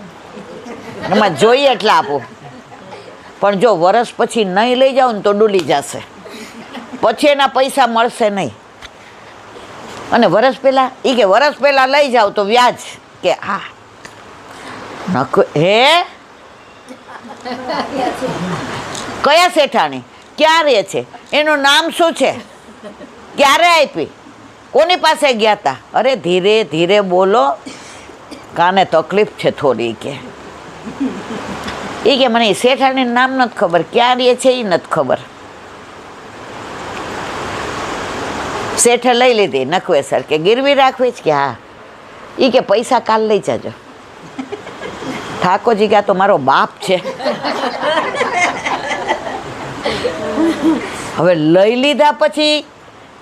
એમાં જોઈએ એટલે આપું, પણ જો વરસ પછી નહીં લઈ જાઓ ને તો ડૂલી જશે, પછી એના પૈસા મળશે નહીં. અને વરસ પહેલાં એ કે વરસ પહેલાં લઈ જાઓ તો વ્યાજ. કે હા હે કયા શેઠાણી? ક્યાં રહે છે? એનું નામ શું છે? ક્યારે આપી? કોની પાસે ગયા હતા? અરે ધીરે ધીરે બોલો, કાને તકલીફ છે થોડી. કે એ કે મને શેઠાણીનું નામ નથી ખબર, ક્યાં રહે છે એ નથી ખબર. શેઠે લઈ લીધી નકવેસર. કે ગીરવી રાખવી છે? કે હા. એ કે પૈસા કાલ લઈ જાજો. ઠાકોરજી કે આ તો મારો બાપ છે. હવે લઈ લીધા પછી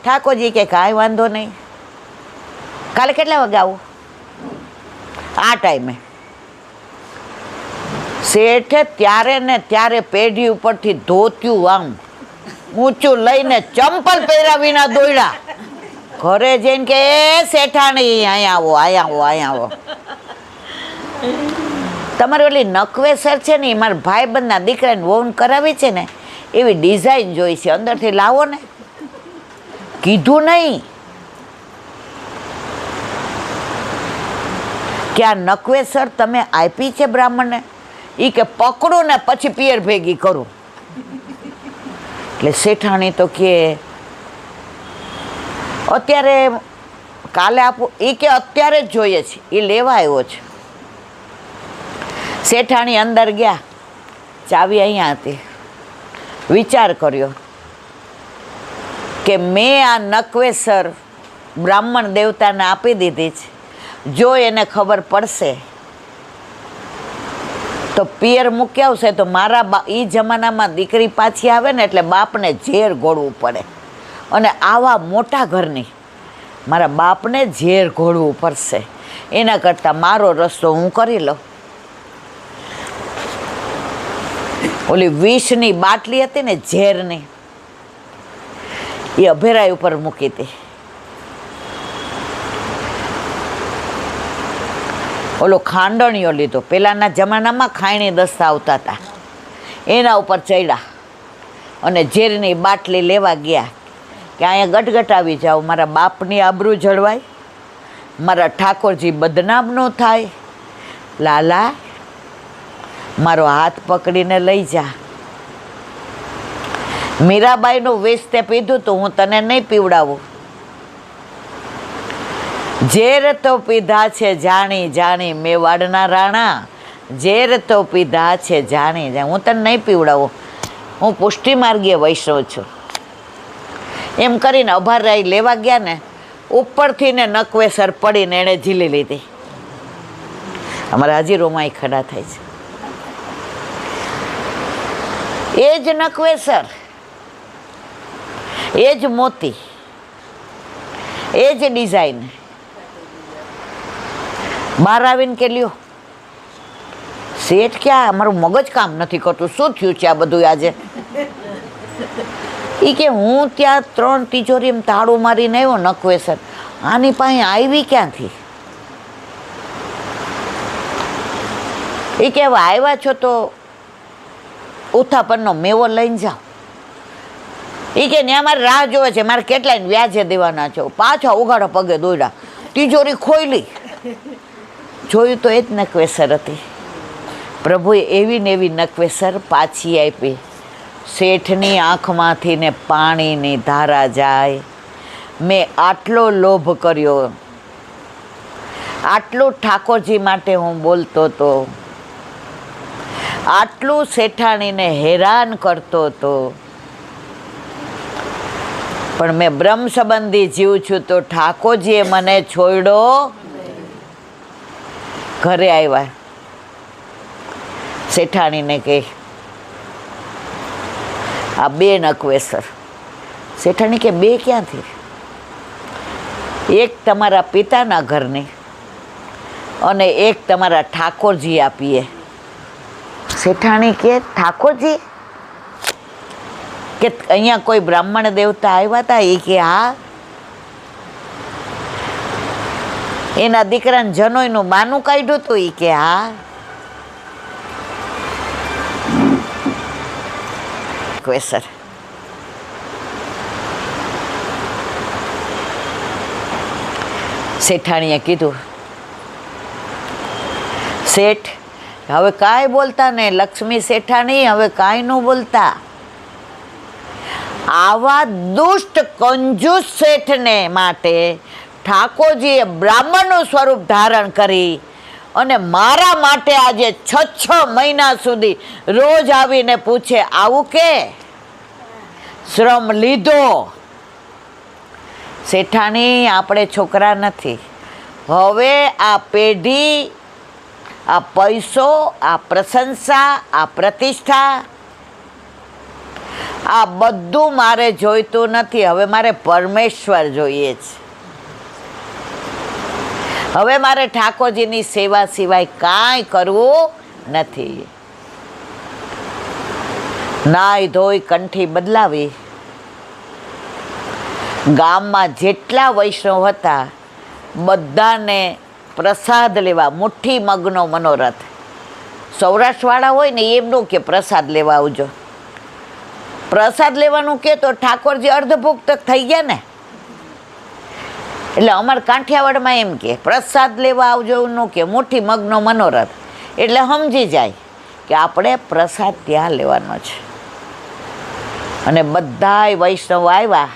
ઠાકોરજી કે કાંઈ વાંધો નહીં, કાલે કેટલા વાગે આવું? આ ટાઈમે. શેઠે ત્યારે ને ત્યારે પેઢી ઉપરથી ધોત્યું આમ ઊંચું લઈને ચંપલ પહેર્યા વિના દોડ્યા ઘરે જઈને કે એ શેઠાણી અહીંયા આવો, અહીંયા આવો, અહીંયા આવો. તમારી ઓલી નકવેસર છે ને એ મારા ભાઈબંધના દીકરાને વહુને કરાવી છે ને એવી ડિઝાઇન જોઈ છે, અંદરથી લાવો ને. કીધું નહીં કે આ નકવેસર તમે આપી છે બ્રાહ્મણને, એ કે પકડું ને પછી પિયર ભેગી કરું. એટલે શેઠાણી તો કે અત્યારે કાલે આપું, એ કે અત્યારે જ જોઈએ છે, એ લેવા આવ્યો છે. શેઠાણી અંદર ગયા, ચાવી અહીંયા હતી. વિચાર કર્યો કે મેં આ નકવેસર બ્રાહ્મણ દેવતાને આપી દીધી છે, જો એને ખબર પડશે તો પિયર મૂકી આવશે તો મારા એ જમાનામાં દીકરી પાછી આવે ને એટલે બાપને ઝેર ઘોળવું પડે, અને આવા મોટા ઘરની મારા બાપને ઝેર ઘોળવું પડશે. એના કરતાં મારો રસ્તો હું કરી લઉં. ઓલી વિષની બાટલી હતી ને ઝેરની, એ અભેરાઈ ઉપર મૂકી હતી. ઓલો ખાંડણીઓ લીધો, પહેલાંના જમાનામાં ખાયણી દસ્તા આવતા હતા, એના ઉપર ચડ્યા અને ઝેરની બાટલી લેવા ગયા કે અહીંયા ગટગટાવી જાઓ, મારા બાપની આબરૂ જળવાય, મારા ઠાકોરજી બદનામ ન થાય. લાલા, મારો હાથ પકડીને લઈ જા. મીરાબાઈનું વેશ તે પીધું તું, હું તને નહીં પીવડાવું. ઝેર તો પીધા છે જાણી જાણી મેવાડના રાણા, ઝેર તો પીધા છે જાણી જાણી, હું તને નહીં પીવડાવું, હું પુષ્ટિ માર્ગીય વૈષ્ણવ છું. એમ કરીને અભારાઈ લેવા ગયા ને, ઉપરથી ને નકવેસર પડીને એણે ઝીલી લીધી. અમારા હાજીરોમાં ખડા થાય છે. એ જ નકવેસર, એ જ મોતી, એ જ ડિઝાઇન. બહાર આવીને કે લ્યો શેઠ, ક્યાં અમારું મગજ કામ નથી કરતું, શું થયું છે આ બધું આજે? એ કે હું ત્યાં 3 તિજોરી એમ તાળું મારીને આવ્યો નકવેસર, આની પાસે આવી ક્યાંથી? એ કે હવે આવ્યા છો તો ઉથાપનનો મેવો લઈને જાઓ. એ કે ત્યાં મારે રાહ જોવે છે, મારે કેટલાય વ્યાજે દેવાના છે. પાછા ઉઘાડા પગે દોડ્યા, તિજોરી ખોઈલી, જોયું તો એ જ નકવેસર હતી. પ્રભુએ એવી ને એવી નકવેસર પાછી આપી. શેઠની આંખમાંથી ને પાણીની ધારા જાય. મેં આટલો લોભ કર્યો, આટલું ઠાકોરજી માટે હું બોલતો હતો, આટલું શેઠાણીને હેરાન કરતો હતો, પણ મેં બ્રહ્મ સંબંધી જીવ છું તો ઠાકોરજીએ મને છોડ્યો. ઘરે આવ્યા, શેઠાણીને કહે આ 2 નકવેસર. શેઠાણી કે 2 ક્યાંથી? એક તમારા પિતાના ઘરની અને એક તમારા ઠાકોરજી આપીએ. શેઠાણી કે ઠાકોરજી? કે અહીંયા કોઈ બ્રાહ્મણ દેવતા આવ્યા હતા? એ કે હા. એના દીકરાને જનોયનું બાનું કાઢ્યું હતું? એ કે હા. નકવેસર શેઠાણીએ કીધું, શેઠ હવે કાંઈ બોલતા ને, લક્ષ્મી શેઠાણી હવે કાંઈ ન બોલતા. આવા દુષ્ટ કંજૂસ શેઠને માટે ઠાકોરજીએ બ્રાહ્મણનું સ્વરૂપ ધારણ કરી અને મારા માટે આજે 6 મહિના સુધી રોજ આવીને પૂછે આવું કે શ્રમ લીધો. શેઠાણી, આપણે છોકરા નથી. હવે આ પેઢી, આ પૈસો, આ પ્રશંસા, આ પ્રતિષ્ઠા, આ બધું મારે જોઈતું નથી. હવે મારે પરમેશ્વર જોઈએ છે. હવે મારે ઠાકોરજીની સેવા સિવાય કાંઈ કરવું નથી. નાઈ ધોઈ કંઠી બદલાવી, ગામમાં જેટલા વૈષ્ણવ હતા બધાને પ્રસાદ લેવા, મુઠ્ઠી મગનો મનોરથ. સૌરાષ્ટ્રવાળા હોય ને એમનું કે પ્રસાદ લેવા આવજો. પ્રસાદ લેવાનું કે તો ઠાકોરજી અર્ધભુક્ત થઈ ગયા ને, એટલે અમારા કાંઠિયાવાડમાં એમ કે પ્રસાદ લેવા આવજો નું કે મુઠ્ઠી મગનો મનોરથ, એટલે સમજી જાય કે આપણે પ્રસાદ ત્યાં લેવાનો છે. અને બધાય વૈષ્ણવ આવ્યા,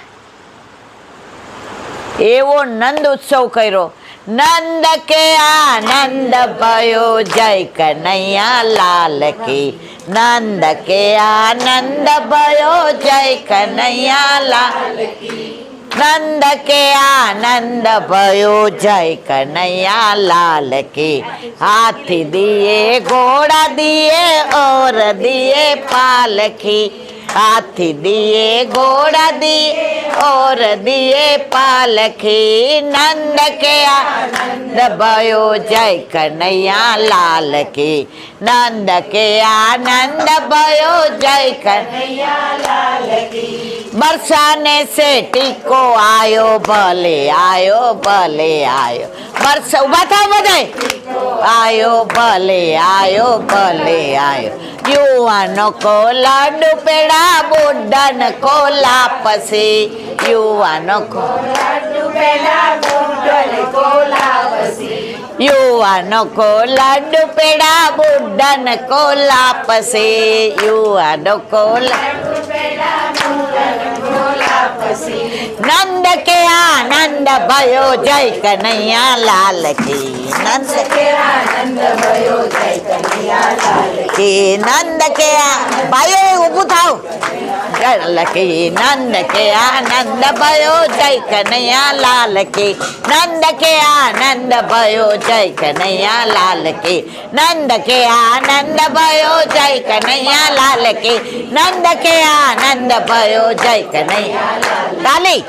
એવો નંદ ઉત્સવ કર્યો. નંદ કે આનંદ ભયો જય કનૈયા લાલ કી, નંદ કે આનંદ ભયો જય કનૈયા લાલ કી, નંદ કે આનંદ ભયો જય કનૈયા લાલ કી. હાથી દિए ઘોડા દિए और दिए पालकी, हाथी दिए घोड़ा दिए और दिए पालकी, नंद के आनंद भयो जय कन्हैया लाल की, नंद के आनंद भयो जय कन्हैया लाल की. बरसाने से टीको आयो भले आयो भले आयो, बरस उभा था बधाय, आयो भले आयो भले आयो. युवानों को लाडू पेड़ा बुढ़न को लापसी, युवानों को लाडू पेड़ा बुढ़न को लापसी, युवानों को लाडू पेड़ा बुढ़न को लापसी, युवानों को लाडू पेड़ा बुढ़न को लापसी. नंद के आनंद भयो जय कन्हैया लाल की, नंद के आनंद भयो जय कन्हैया लाल की, नंद के भाई ऊभું થાવ की, नंद के आनंद भयो जय कन्हैया लाल की, नंद के आनंद भयो जय कन्हैया लाल की, नंद के आनंद भयो जय कन्हैया लाल की, नंद के आनंद भयो जय कन्हैया लाल की.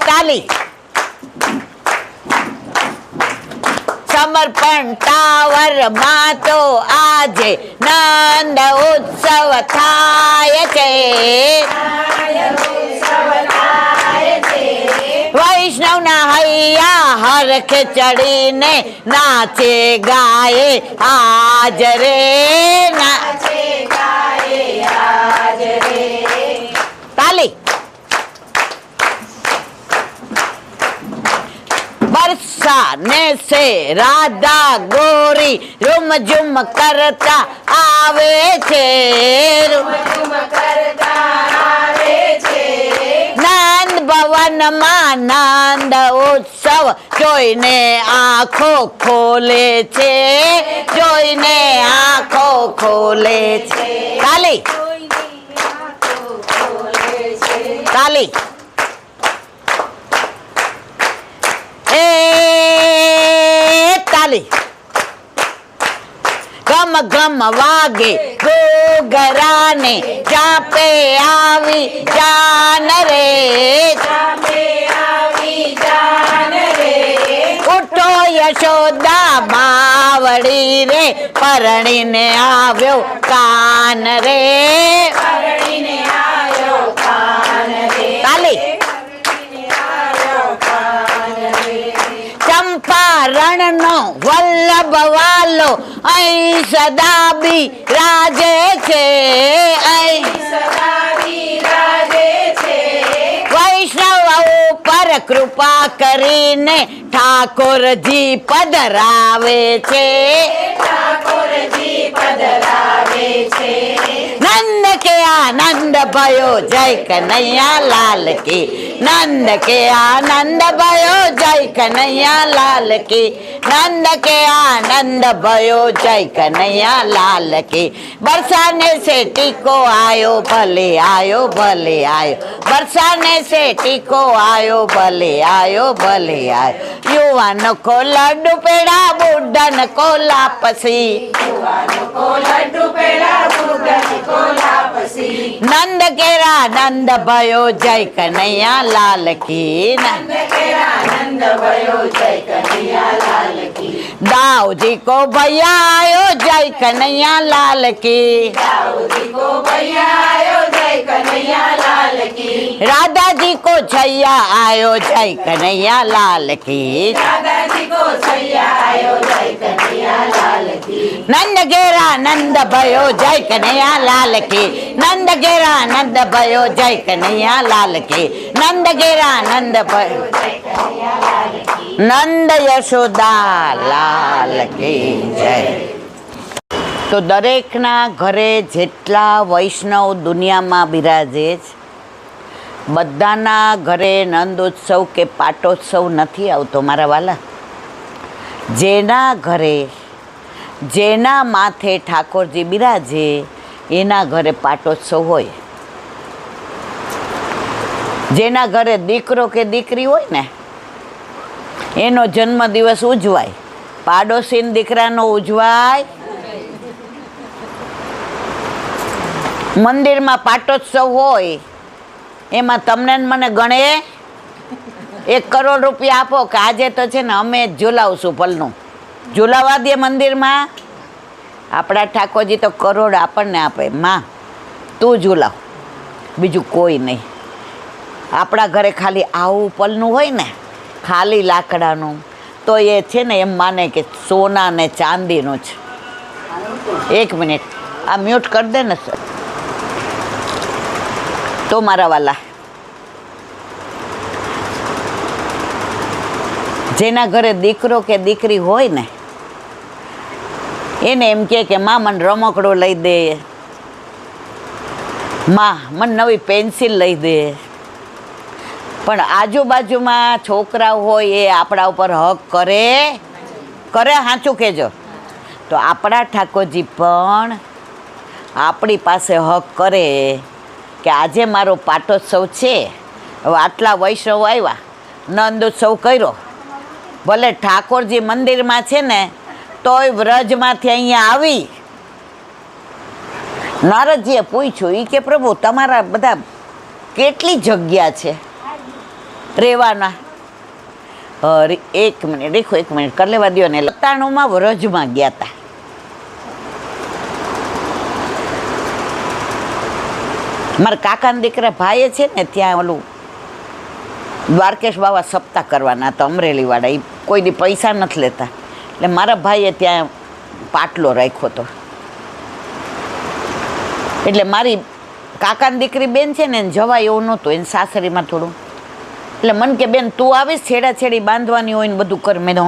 ताली. समर्पण टावर માં તો આજે નંદ ઉત્સવ થાય છે, વૈષ્ણવના હૈયા હરખે ચડીને નાચે ગાયે આજ રે, નાચે ગાયે આજ રે. તાલી. बरसाने से राधा गोरी रुम झुम करता आवे छे, रुम झुम करता आवे छे. नंद भवन માં નંદ ઉત્સવ જોઈને આંખો ખોલે છે, જોઈને આંખો ખોલે છે. તાલી. તાલી. તાલી. ગમ ગમ વાગે ઘોઘરાને ચાપે આવી જાન રે, ચાપે આવી જાન રે. ઉઠો યશોદા બાવડી રે, પરણીને આવ્યો કાન રે, પરણીને આવ્યો કાન રે. તાલી. ચંપારણ નો વલ્લભ વાલો અહીં સદા બિરાજે છે, અહીં સદા બિરાજે છે. વૈષ્ણવ ઉપર કૃપા કરીને ઠાકોરજી પધરાવે છે, ઠાકોરજી પધરાવે છે. નંદ કે આનંદ भयो जय कन्हैया लाल की, नंद के आनंद भयो जय कन्हैया लाल की, नंद के आनंद भयो जय कन्हैया लाल की. बरसाने से टीको आयो भले आयो भले आयो, बरसाने से टीको आयो भले आयो भले आयो. युवानों को लड्डू पेड़ा बुढ़न को लापसी, युवानों को लड्डू पेड़ा बुढ़न को लापसी. नंद केरा नंद भयो जय कन्हैया लाल की, नंद केरा नंद भयो जय कन्हैया लाल की. दाऊ जी को भैया आयो जय कन्हैया लाल की, दाऊ जी को भैया आयो जय कन्हैया लाल की. राधा जी को छैया आयो जय कन्हैया लाल की, राधा નંદ ઘેરા નંદ ભયો જય કનૈયા લાલ કી, નંદ ઘેરા નંદ ભયો જય કનૈયા લાલ કી, નંદ ઘેરા નંદ ભયો નંદ યશોદા લાલ કી જય. તો દરેકના ઘરે જેટલા વૈષ્ણવ દુનિયામાં બિરાજે છે, બધાના ઘરે નંદોત્સવ કે પાટોત્સવ નથી આવતો મારા વાલા. જેના ઘરે જેના માથે ઠાકોરજી બિરાજે એના ઘરે પાટોત્સવ હોય. જેના ઘરે દીકરો કે દીકરી હોય ને એનો જન્મદિવસ ઉજવાય, પાડોશીના દીકરાનો ઉજવાય. મંદિરમાં પાટોત્સવ હોય એમાં તમને મને ગણે 1 કરોડ રૂપિયા આપો કે આજે તો છે ને અમે જ ઝુલાવશું પલનું, ઝુલાવા દે મંદિરમાં. આપણા ઠાકોરજી તો કરોડ આપણને આપે, માં તું ઝુલાવ, બીજું કોઈ નહીં. આપણા ઘરે ખાલી આવું પલનું હોય ને ખાલી લાકડાનું તો એ છે ને એમ માને કે સોના ને ચાંદીનું છે. 1 મિનિટ આ મ્યુટ કરી દે ને સર. તો મારા વાલા, જેના ઘરે દીકરો કે દીકરી હોય ને એને એમ કે માં મને રમકડું લઈ દે, માં મને નવી પેન્સિલ લઈ દે. પણ આજુબાજુમાં છોકરા હોય એ આપણા ઉપર હક કરે સાચું કહેજો. તો આપણા ઠાકોરજી પણ આપણી પાસે હક કરે કે આજે મારો પાટોત્સવ છે, હવે આટલા વૈષ્ણવ આવ્યા, નંદોત્સવ કર્યો. ભલે ઠાકોરજી મંદિરમાં છે ને તોય વ્રજમાંથી અહીંયા આવી નારદજીએ પૂછ્યું, એ કે પ્રભુ તમારા બધા કેટલી જગ્યા છે રહેવાના? 1 મિનિટ દેખો, 1 મિનિટ કરી લેવા દો ને. 97માં વ્રજમાં ગયા હતા. મારા કાકાના દીકરા ભાઈએ છે ને ત્યાં ઓલું દ્વારકેશ બાવા સપ્તાહ કરવાના હતા અમરેલીવાળા, એ કોઈ દી પૈસા નથી લેતા. એટલે મારા ભાઈએ ત્યાં પાટલો રાખ્યો હતો. એટલે મારી કાકાની દીકરી બેન છે ને જવાય એવું નહોતું, એને સાસરીમાં થોડું. એટલે મન કે બેન તું આવીશ, છેડાછેડી બાંધવાની હોય ને બધું કર. મેં તો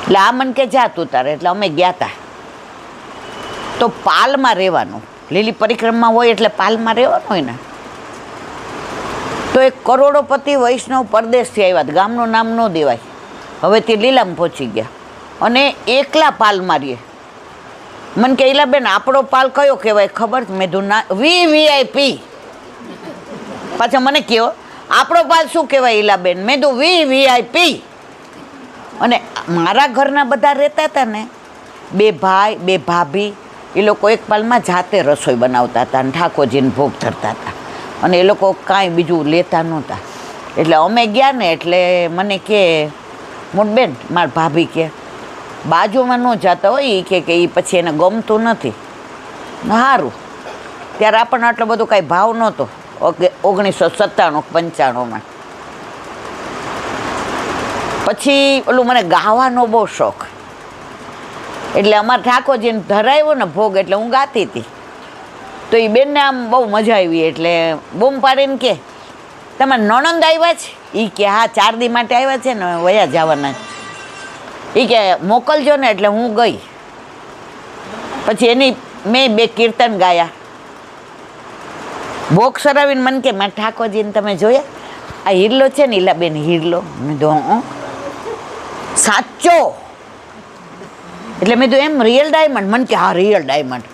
એટલે આ મન કે જા તું તારે. એટલે અમે ગયા હતા. તો પાલમાં રહેવાનું, લીલી પરિક્રમા હોય એટલે પાલમાં રહેવાનું હોય ને. તો એક કરોડોપતિ વૈષ્ણવ પરદેશથી આવ્યા હતા, ગામનું નામ ન દેવાય, હવે તે લીલામાં પહોંચી ગયા અને એકલા પાલ મારીએ. મને કે ઈલાબેન આપણો પાલ કયો કહેવાય ખબર? મેં કીધું ના, VVIP. પાછા મને કહો આપણો પાલ શું કહેવાય ઈલાબેન? મેં કીધું VVIP. અને મારા ઘરના બધા રહેતા હતા ને, 2 ભાઈ 2 ભાભી, એ લોકો એક પાલમાં જાતે રસોઈ બનાવતા હતા અને ઠાકોરજીને ભોગ ધરતા હતા. અને એ લોકો કાંઈ બીજું લેતા નહોતા. એટલે અમે ગયા ને એટલે મને કે મોટબેન, મારા ભાભી કે બાજુમાં ન જતા હોય, એ કે એ પછી એને ગમતું નથી. સારું, ત્યારે આપણને આટલો બધો કાંઈ ભાવ નહોતો 1997-95માં. પછી ઓલું મને ગાવાનો બહુ શોખ, એટલે અમારા ઠાકોરજીને ધરાવ્યો ને ભોગ એટલે હું ગાતી હતી. તો એ બેનને આમ બહુ મજા આવી એટલે બૂમ પાડીને કે તમારે નણંદ આવ્યા છે? એ કે હા 4 દી માટે આવ્યા છે ને વયા જવાના. એ કે મોકલજો ને. એટલે હું ગઈ. પછી એની મેં 2 કીર્તન ગાયા. ભોગ સરાવીને મને કે મારા ઠાકોરજીને તમે જોયા? આ હિરલો છે ને ઈલાબેન, હિરલો. મેં તો સાચો? એટલે મેં તો એમ રિયલ ડાયમંડ? મને કે હા રિયલ ડાયમંડ.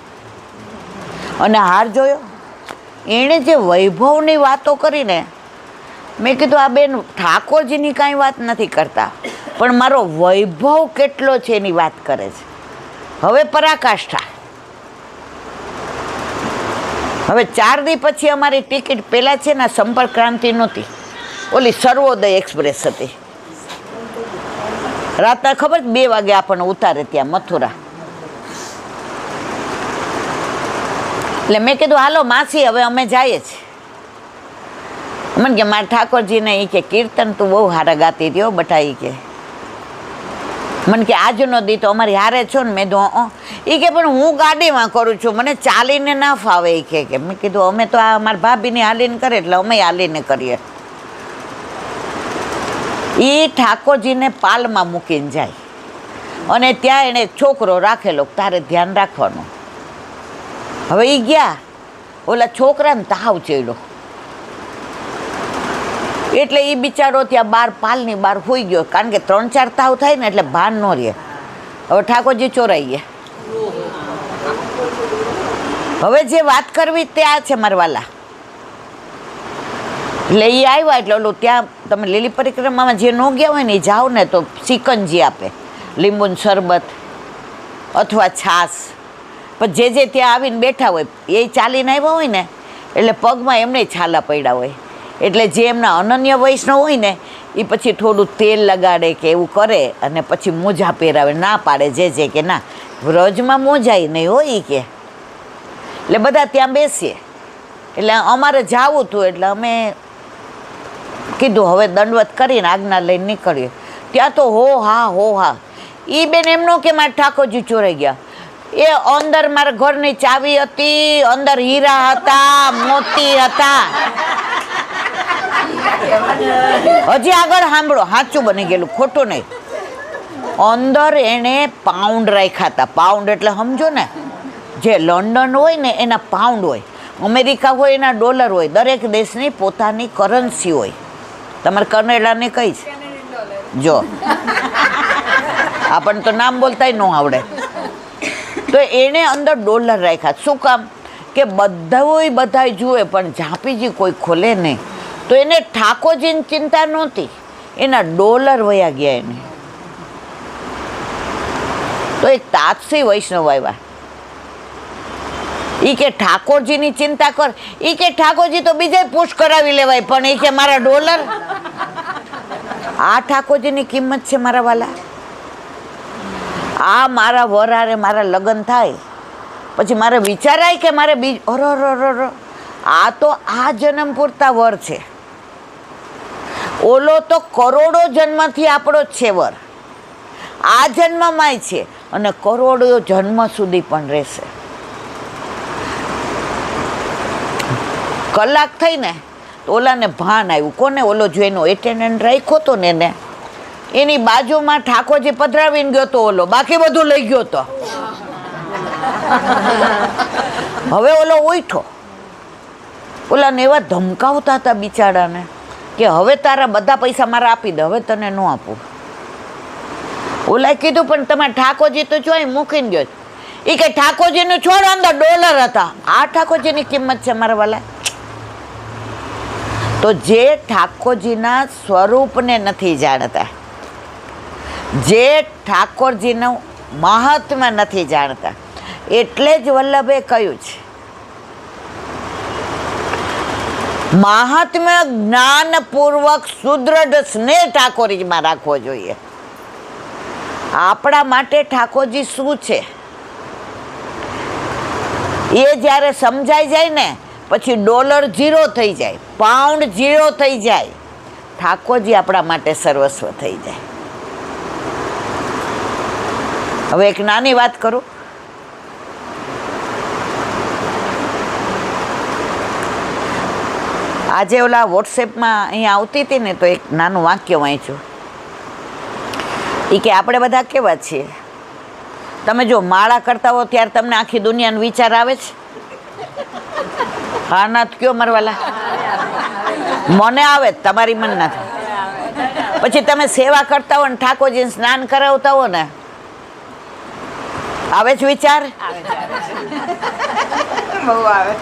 અને હાર જોયો, એણે જે વૈભવની વાતો કરીને, મેં કીધું આ બેન ઠાકોરજીની કાંઈ વાત નથી કરતા, પણ મારો વૈભવ કેટલો છે એની વાત કરે છે. હવે પરાકાષ્ઠા. હવે 4 દી પછી અમારી ટિકિટ પહેલાં છે ને સંપર્ક ક્રાંતિ નહોતી, ઓલી સર્વોદય એક્સપ્રેસ હતી. રાતના ખબર 2 વાગે આપણને ઉતારે ત્યાં મથુરા. એટલે મેં કીધું હાલો માસી હવે અમે જઈએ છીએ. મને કે મારા ઠાકોરજીને એ કે કીર્તન તું બહુ સારા ગાતી હતી હો બટા. એ કે મને કે આજનો દી તો અમારી હારે છો ને. મેં કીધું એ કે પણ હું ગાડીમાં કરું છું, મને ચાલીને ના ફાવે. એ કે મેં કીધું અમે તો આ મારા ભાભીને હાલીને કરે એટલે અમે હાલીને કરીએ. એ ઠાકોરજીને પાલમાં મૂકીને જાય અને ત્યાં એણે એક છોકરો રાખેલો, તારે ધ્યાન રાખવાનું. હવે એ ગયા, ઓલા છોકરાને તાવ ચડ્યો એટલે એ બિચારો ત્યાં બહાર પાલની બહાર હોઈ ગયો, કારણ કે 3-4 તાવ થાય ને એટલે ભાન ન રહે. હવે ઠાકોરજી ચોરાઈ ગયા. હવે જે વાત કરવી તે આ છે મારવાલા. એટલે એ આવ્યા એટલે ઓલું ત્યાં તમે લીલી પરિક્રમામાં જે ન ગયા હોય ને એ જાઓ ને તો સિકંજી આપે, લીંબુનું શરબત અથવા છાશ. પણ જે ત્યાં આવીને બેઠા હોય એ ચાલીને આવ્યા હોય ને એટલે પગમાં એમને છાલા પડ્યા હોય, એટલે જે એમના અનન્ય વૈષ્ણવ હોય ને એ પછી થોડું તેલ લગાડે કે એવું કરે અને પછી મોજા પહેરાવે. ના પાડે જે કે ના, વ્રજમાં મોજાય નહીં હોય કે. એટલે બધા ત્યાં બેસીએ. એટલે અમારે જાવું હતું એટલે અમે કીધું હવે દંડવત કરીને આજ્ઞા લઈને નીકળીએ. ત્યાં તો હો હા એ બેન એમનો કે મારા ઠાકોરજી ચોરાઈ ગયા. એ અંદર મારા ઘરની ચાવી હતી, અંદર હીરા હતા, મોતી હતા. હજી આગળ સાંભળો, સાચું બની ગયેલું, ખોટું નહીં. અંદર એણે પાઉન્ડ રાખ્યા હતા. પાઉન્ડ એટલે સમજો ને, જે લંડન હોય ને એના પાઉન્ડ હોય, અમેરિકા હોય એના ડોલર હોય. દરેક દેશની પોતાની કરન્સી હોય. તમારે કેનેડાની કઈ છે જો, આપણને તો નામ બોલતાય ન આવડે. તો એણે અંદર ડોલર રાખ્યા. શું કામ? કે બધા જુએ પણ ઝાંપીજી કોઈ ખોલે નહીં. તો એને ઠાકોરજીની ચિંતા નહોતી, એના ડોલર વયા ગયા એને. તો એક તાપસી વૈષ્ણવ આવ્યા. એ કે ઠાકોરજીની ચિંતા કર. એ કે ઠાકોરજી તો બીજે પુશ કરાવી લેવાય, પણ એ કે મારા ડોલર. આ ઠાકોરજીની કિંમત છે મારા વાલા. આ મારા વરારે મારા લગ્ન થાય પછી મારે વિચારાય કે મારે આ તો આ જન્મ પૂરતા વર છે. ઓલો તો કરોડો જન્મથી આપણો જ છે વર. આ જન્મમાંય છે અને કરોડો જન્મ સુધી પણ રહેશે. કલાક થઈ ને તો ઓલાને ભાન આવ્યું. કોને? ઓલો જો એનો એટેન્ડન્ટ રાખ્યો હતો ને એને, એની બાજુમાં ઠાકોરજી પધરાવીને ગયો તો ઓલો, બાકી બધું લઈ ગયો તો. હવે ઓલો ઉઠો, ઓલાને એવા ધમકાવતા હતા બિચારાને કે હવે તારા બધા પૈસા મારા આપી દે, હવે તને ન આપું. ઓલાએ કીધું પણ તમારા ઠાકોરજી તો જોઈ મૂકીને ગયો. એ કે ઠાકોરજીનું છોડ, અંદર ડોલર હતા. આ ઠાકોરજીની કિંમત છે મારા વાલા. તો જે ઠાકોરજીના સ્વરૂપને નથી જાણતા, જે ઠાકોરજીનું મહાત્મ્ય નથી જાણતા, એટલે જ વલ્લભે કહ્યું છે મહાત્મ્ય જ્ઞાનપૂર્વક સુદૃઢ સ્નેહ ઠાકોરજીમાં રાખવો જોઈએ. આપણા માટે ઠાકોરજી શું છે એ જ્યારે સમજાઈ જાય ને પછી ડોલર 0 થઈ જાય, પાઉન્ડ 0 થઈ જાય, ઠાકોરજી આપણા માટે સર્વસ્વ થઈ જાય. હવે એક નાની વાત કરું. આજે ઓલા વોટ્સએપમાં અહીંયા આવતી હતી ને તો એક નાનું વાક્ય વાંચ્યું. એ કે આપણે બધા કેવા છીએ, તમે જો માળા કરતા હો ત્યારે તમને આખી દુનિયાનો વિચાર આવે છે? હા ના કયો મરવાલા? મને આવે, તમારી મન નથી. પછી તમે સેવા કરતા હો ને ઠાકોરજીને સ્નાન કરાવતા હો ને, આવે છે વિચાર? બહુ આવે.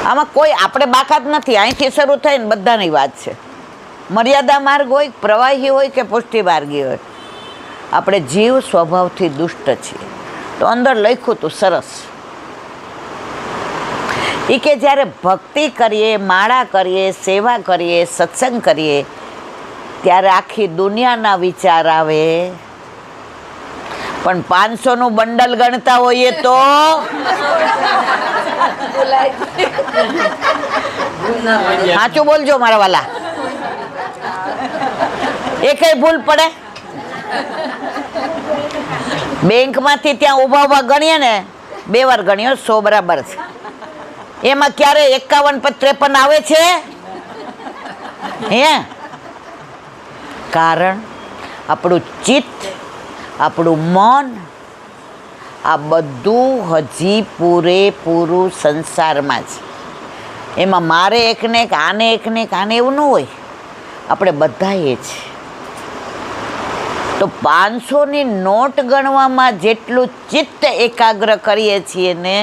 આમાં કોઈ આપણે બાકાત નથી. અહીંથી શરૂ થઈને બધાની વાત છે. મર્યાદા માર્ગ હોય, પ્રવાહી હોય કે પુષ્ટિ માર્ગી હોય, આપણે જીવ સ્વભાવથી દુષ્ટ છીએ. તો અંદર લખ્યું હતું સરસ. એ કે જ્યારે ભક્તિ કરીએ, માળા કરીએ, સેવા કરીએ, સત્સંગ કરીએ, ત્યારે આખી દુનિયાના વિચાર આવે પણ 500નું બંડલ ગણતા હોઈએ તો સાચું બોલજો મારા વાલા, એ કઈ ભૂલ પડે? બેંકમાંથી ત્યાં ઊભા ઊભા ગણીએ ને, 2 વાર ગણ્યો 100 બરાબર છે. એમાં ક્યારે 51 પર 53 આવે છે? હે? કારણ આપણું ચિત્ત, આપણું મન, આ બધું હજી પૂરેપૂરું સંસારમાં છે. એમાં મારે એકને એક, આને એકને એક, આને એવું ન હોય. આપણે બધાએ છે. તો 500ની નોટ ગણવામાં જેટલું ચિત્ત એકાગ્ર કરીએ છીએ ને,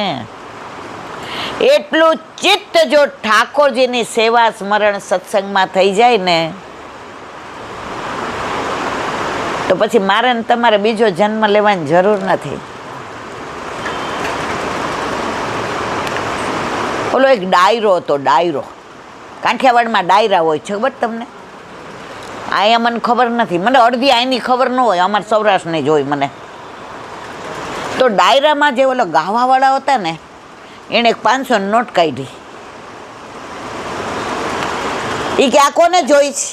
એટલું ચિત્ત જો ઠાકોરજીની સેવા સ્મરણ સત્સંગમાં થઈ જાય ને, તો પછી મારે ને તમારે બીજો જન્મ લેવાની જરૂર નથી. ઓલો એક ડાયરો હતો, ડાયરો. કાંઠિયાવાડમાં ડાયરા હોય છે, ખબર તમને? અહીંયા મને ખબર નથી, મને અડધી અહીંની ખબર ન હોય, અમારે સૌરાષ્ટ્રની જ હોય મને. તો ડાયરામાં જે ઓલો ગાવાવાળા હતા ને, એણે એક 500ની નોટ કાઢી. એ કે આ કોને જોઈ છે?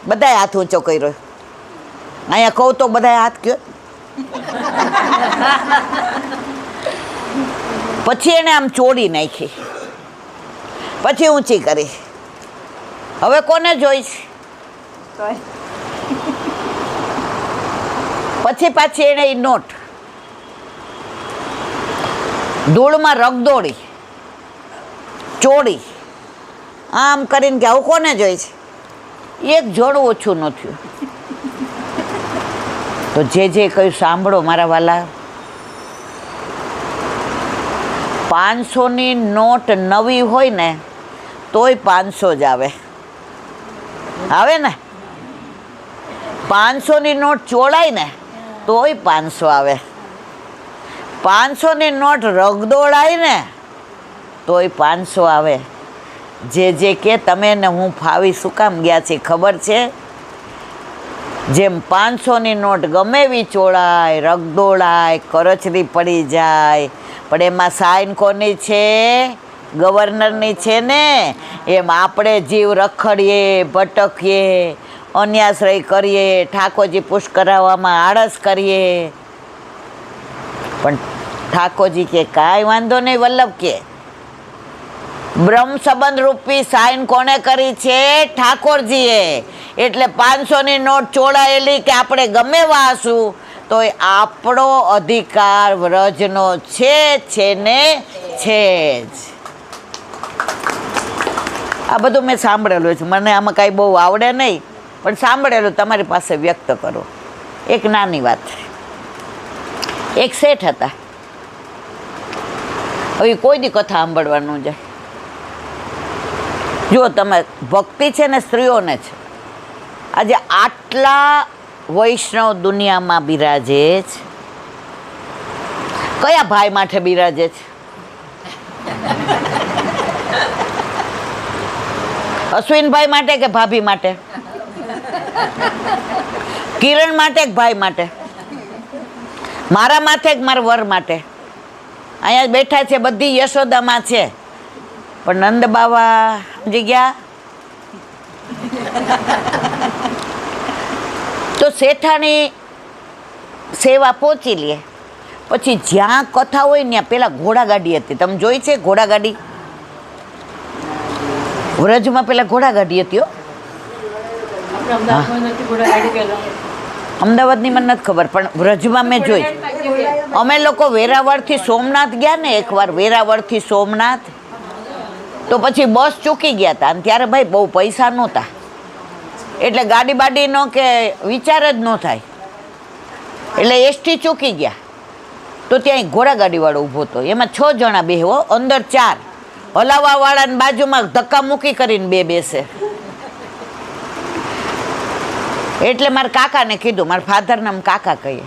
બધાએ હાથ ઊંચો કર્યો. અહીંયા કહું તો બધાએ હાથ કયો. પછી એને આમ ચોડી નાખી, પછી ઊંચી કરી. હવે કોને જોઈ છે? પછી પાછી એને એ નોટ ધૂળમાં રગદોડી, ચોડી, આમ કરીને કે આવું કોને જોઈ છે? એક જોડું ઓછું ન થયું. તો જે કહ્યું સાંભળો મારા વાલા, 500ની નોટ નવી હોય ને તોય 500 જ આવે ને. 500ની નોટ ચોળાય ને તોય 500 આવે. 500ની નોટ રગદોળાય ને તોય 500 આવે. જે કે તમે ને હું ફાવી શું કામ ગયા છે ખબર છે? જેમ 500ની નોટ ગમે એવી ચોળાય, રગદોળાય, કરચરી પડી જાય, પણ એમાં સાઈન કોની છે? ગવર્નરની છે ને. એમ આપણે જીવ રખડીએ, ભટકીએ, અન્યાશ્રય કરીએ, ઠાકોરજી પુશ કરાવવામાં આળસ કરીએ, પણ ઠાકોરજી કે કાંઈ વાંધો નહીં વલ્લભ, કે બ્રહ્મ સંબંધ રૂપી સાઈન કોણે કરી છે? ઠાકોરજીએ. એટલે 500ની નોટ ચોળાયેલી કે આપણે ગમે વાસું તો આપણો અધિકાર વ્રજનો છે ને છે જ. આ બધું મેં સાંભળેલું છે. મને આમાં કાંઈ બહુ આવડે નહીં, પણ સાંભળેલું તમારી પાસે વ્યક્ત કરો. એક નાની વાત. એક શેઠ હતા. હવે કોઈ દી કથા સાંભળવાનું જાય. જો તમે ભક્તિ છે ને સ્ત્રીઓને છે. આજે આટલા વૈષ્ણવ દુનિયામાં બિરાજે છે. કયા ભાઈ માટે બિરાજે છે? અશ્વિનભાઈ માટે કે ભાભી માટે? કિરણ માટે કે ભાઈ માટે? મારા માથે કે મારા વર માટે? અહીંયા બેઠા છે બધી યશોદામાં છે, પણ નંદ બાવા સમજી ગયા. તો શેઠાણી સેવા પહોંચી લે, પછી જ્યાં કથા હોય ત્યાં પેલા ઘોડાગાડી હતી. તમે જોઈ છે ઘોડાગાડી? વ્રજમાં પેલા ઘોડાગાડી હતી. અમદાવાદની મને નથી ખબર, પણ વ્રજમાં મેં જોઈ. અમે લોકો વેરાવળથી સોમનાથ ગયા ને એકવાર, વેરાવળથી સોમનાથ, તો પછી બસ ચૂકી ગયા હતા. અને ત્યારે ભાઈ બહુ પૈસા નહોતા, એટલે ગાડી બાડીનો કે વિચાર જ ન થાય. એટલે એસટી ચૂકી ગયા. તો ત્યાં ઘોડાગાડીવાળો ઊભો હતો. એમાં 6 જણા બેહો, અંદર 4. હલાવાવાળાની બાજુમાં ધક્કા મૂકી કરીને 2 બેસે. એટલે મારા કાકાને કીધું, મારા ફાધરને આમ કાકા કહીએ,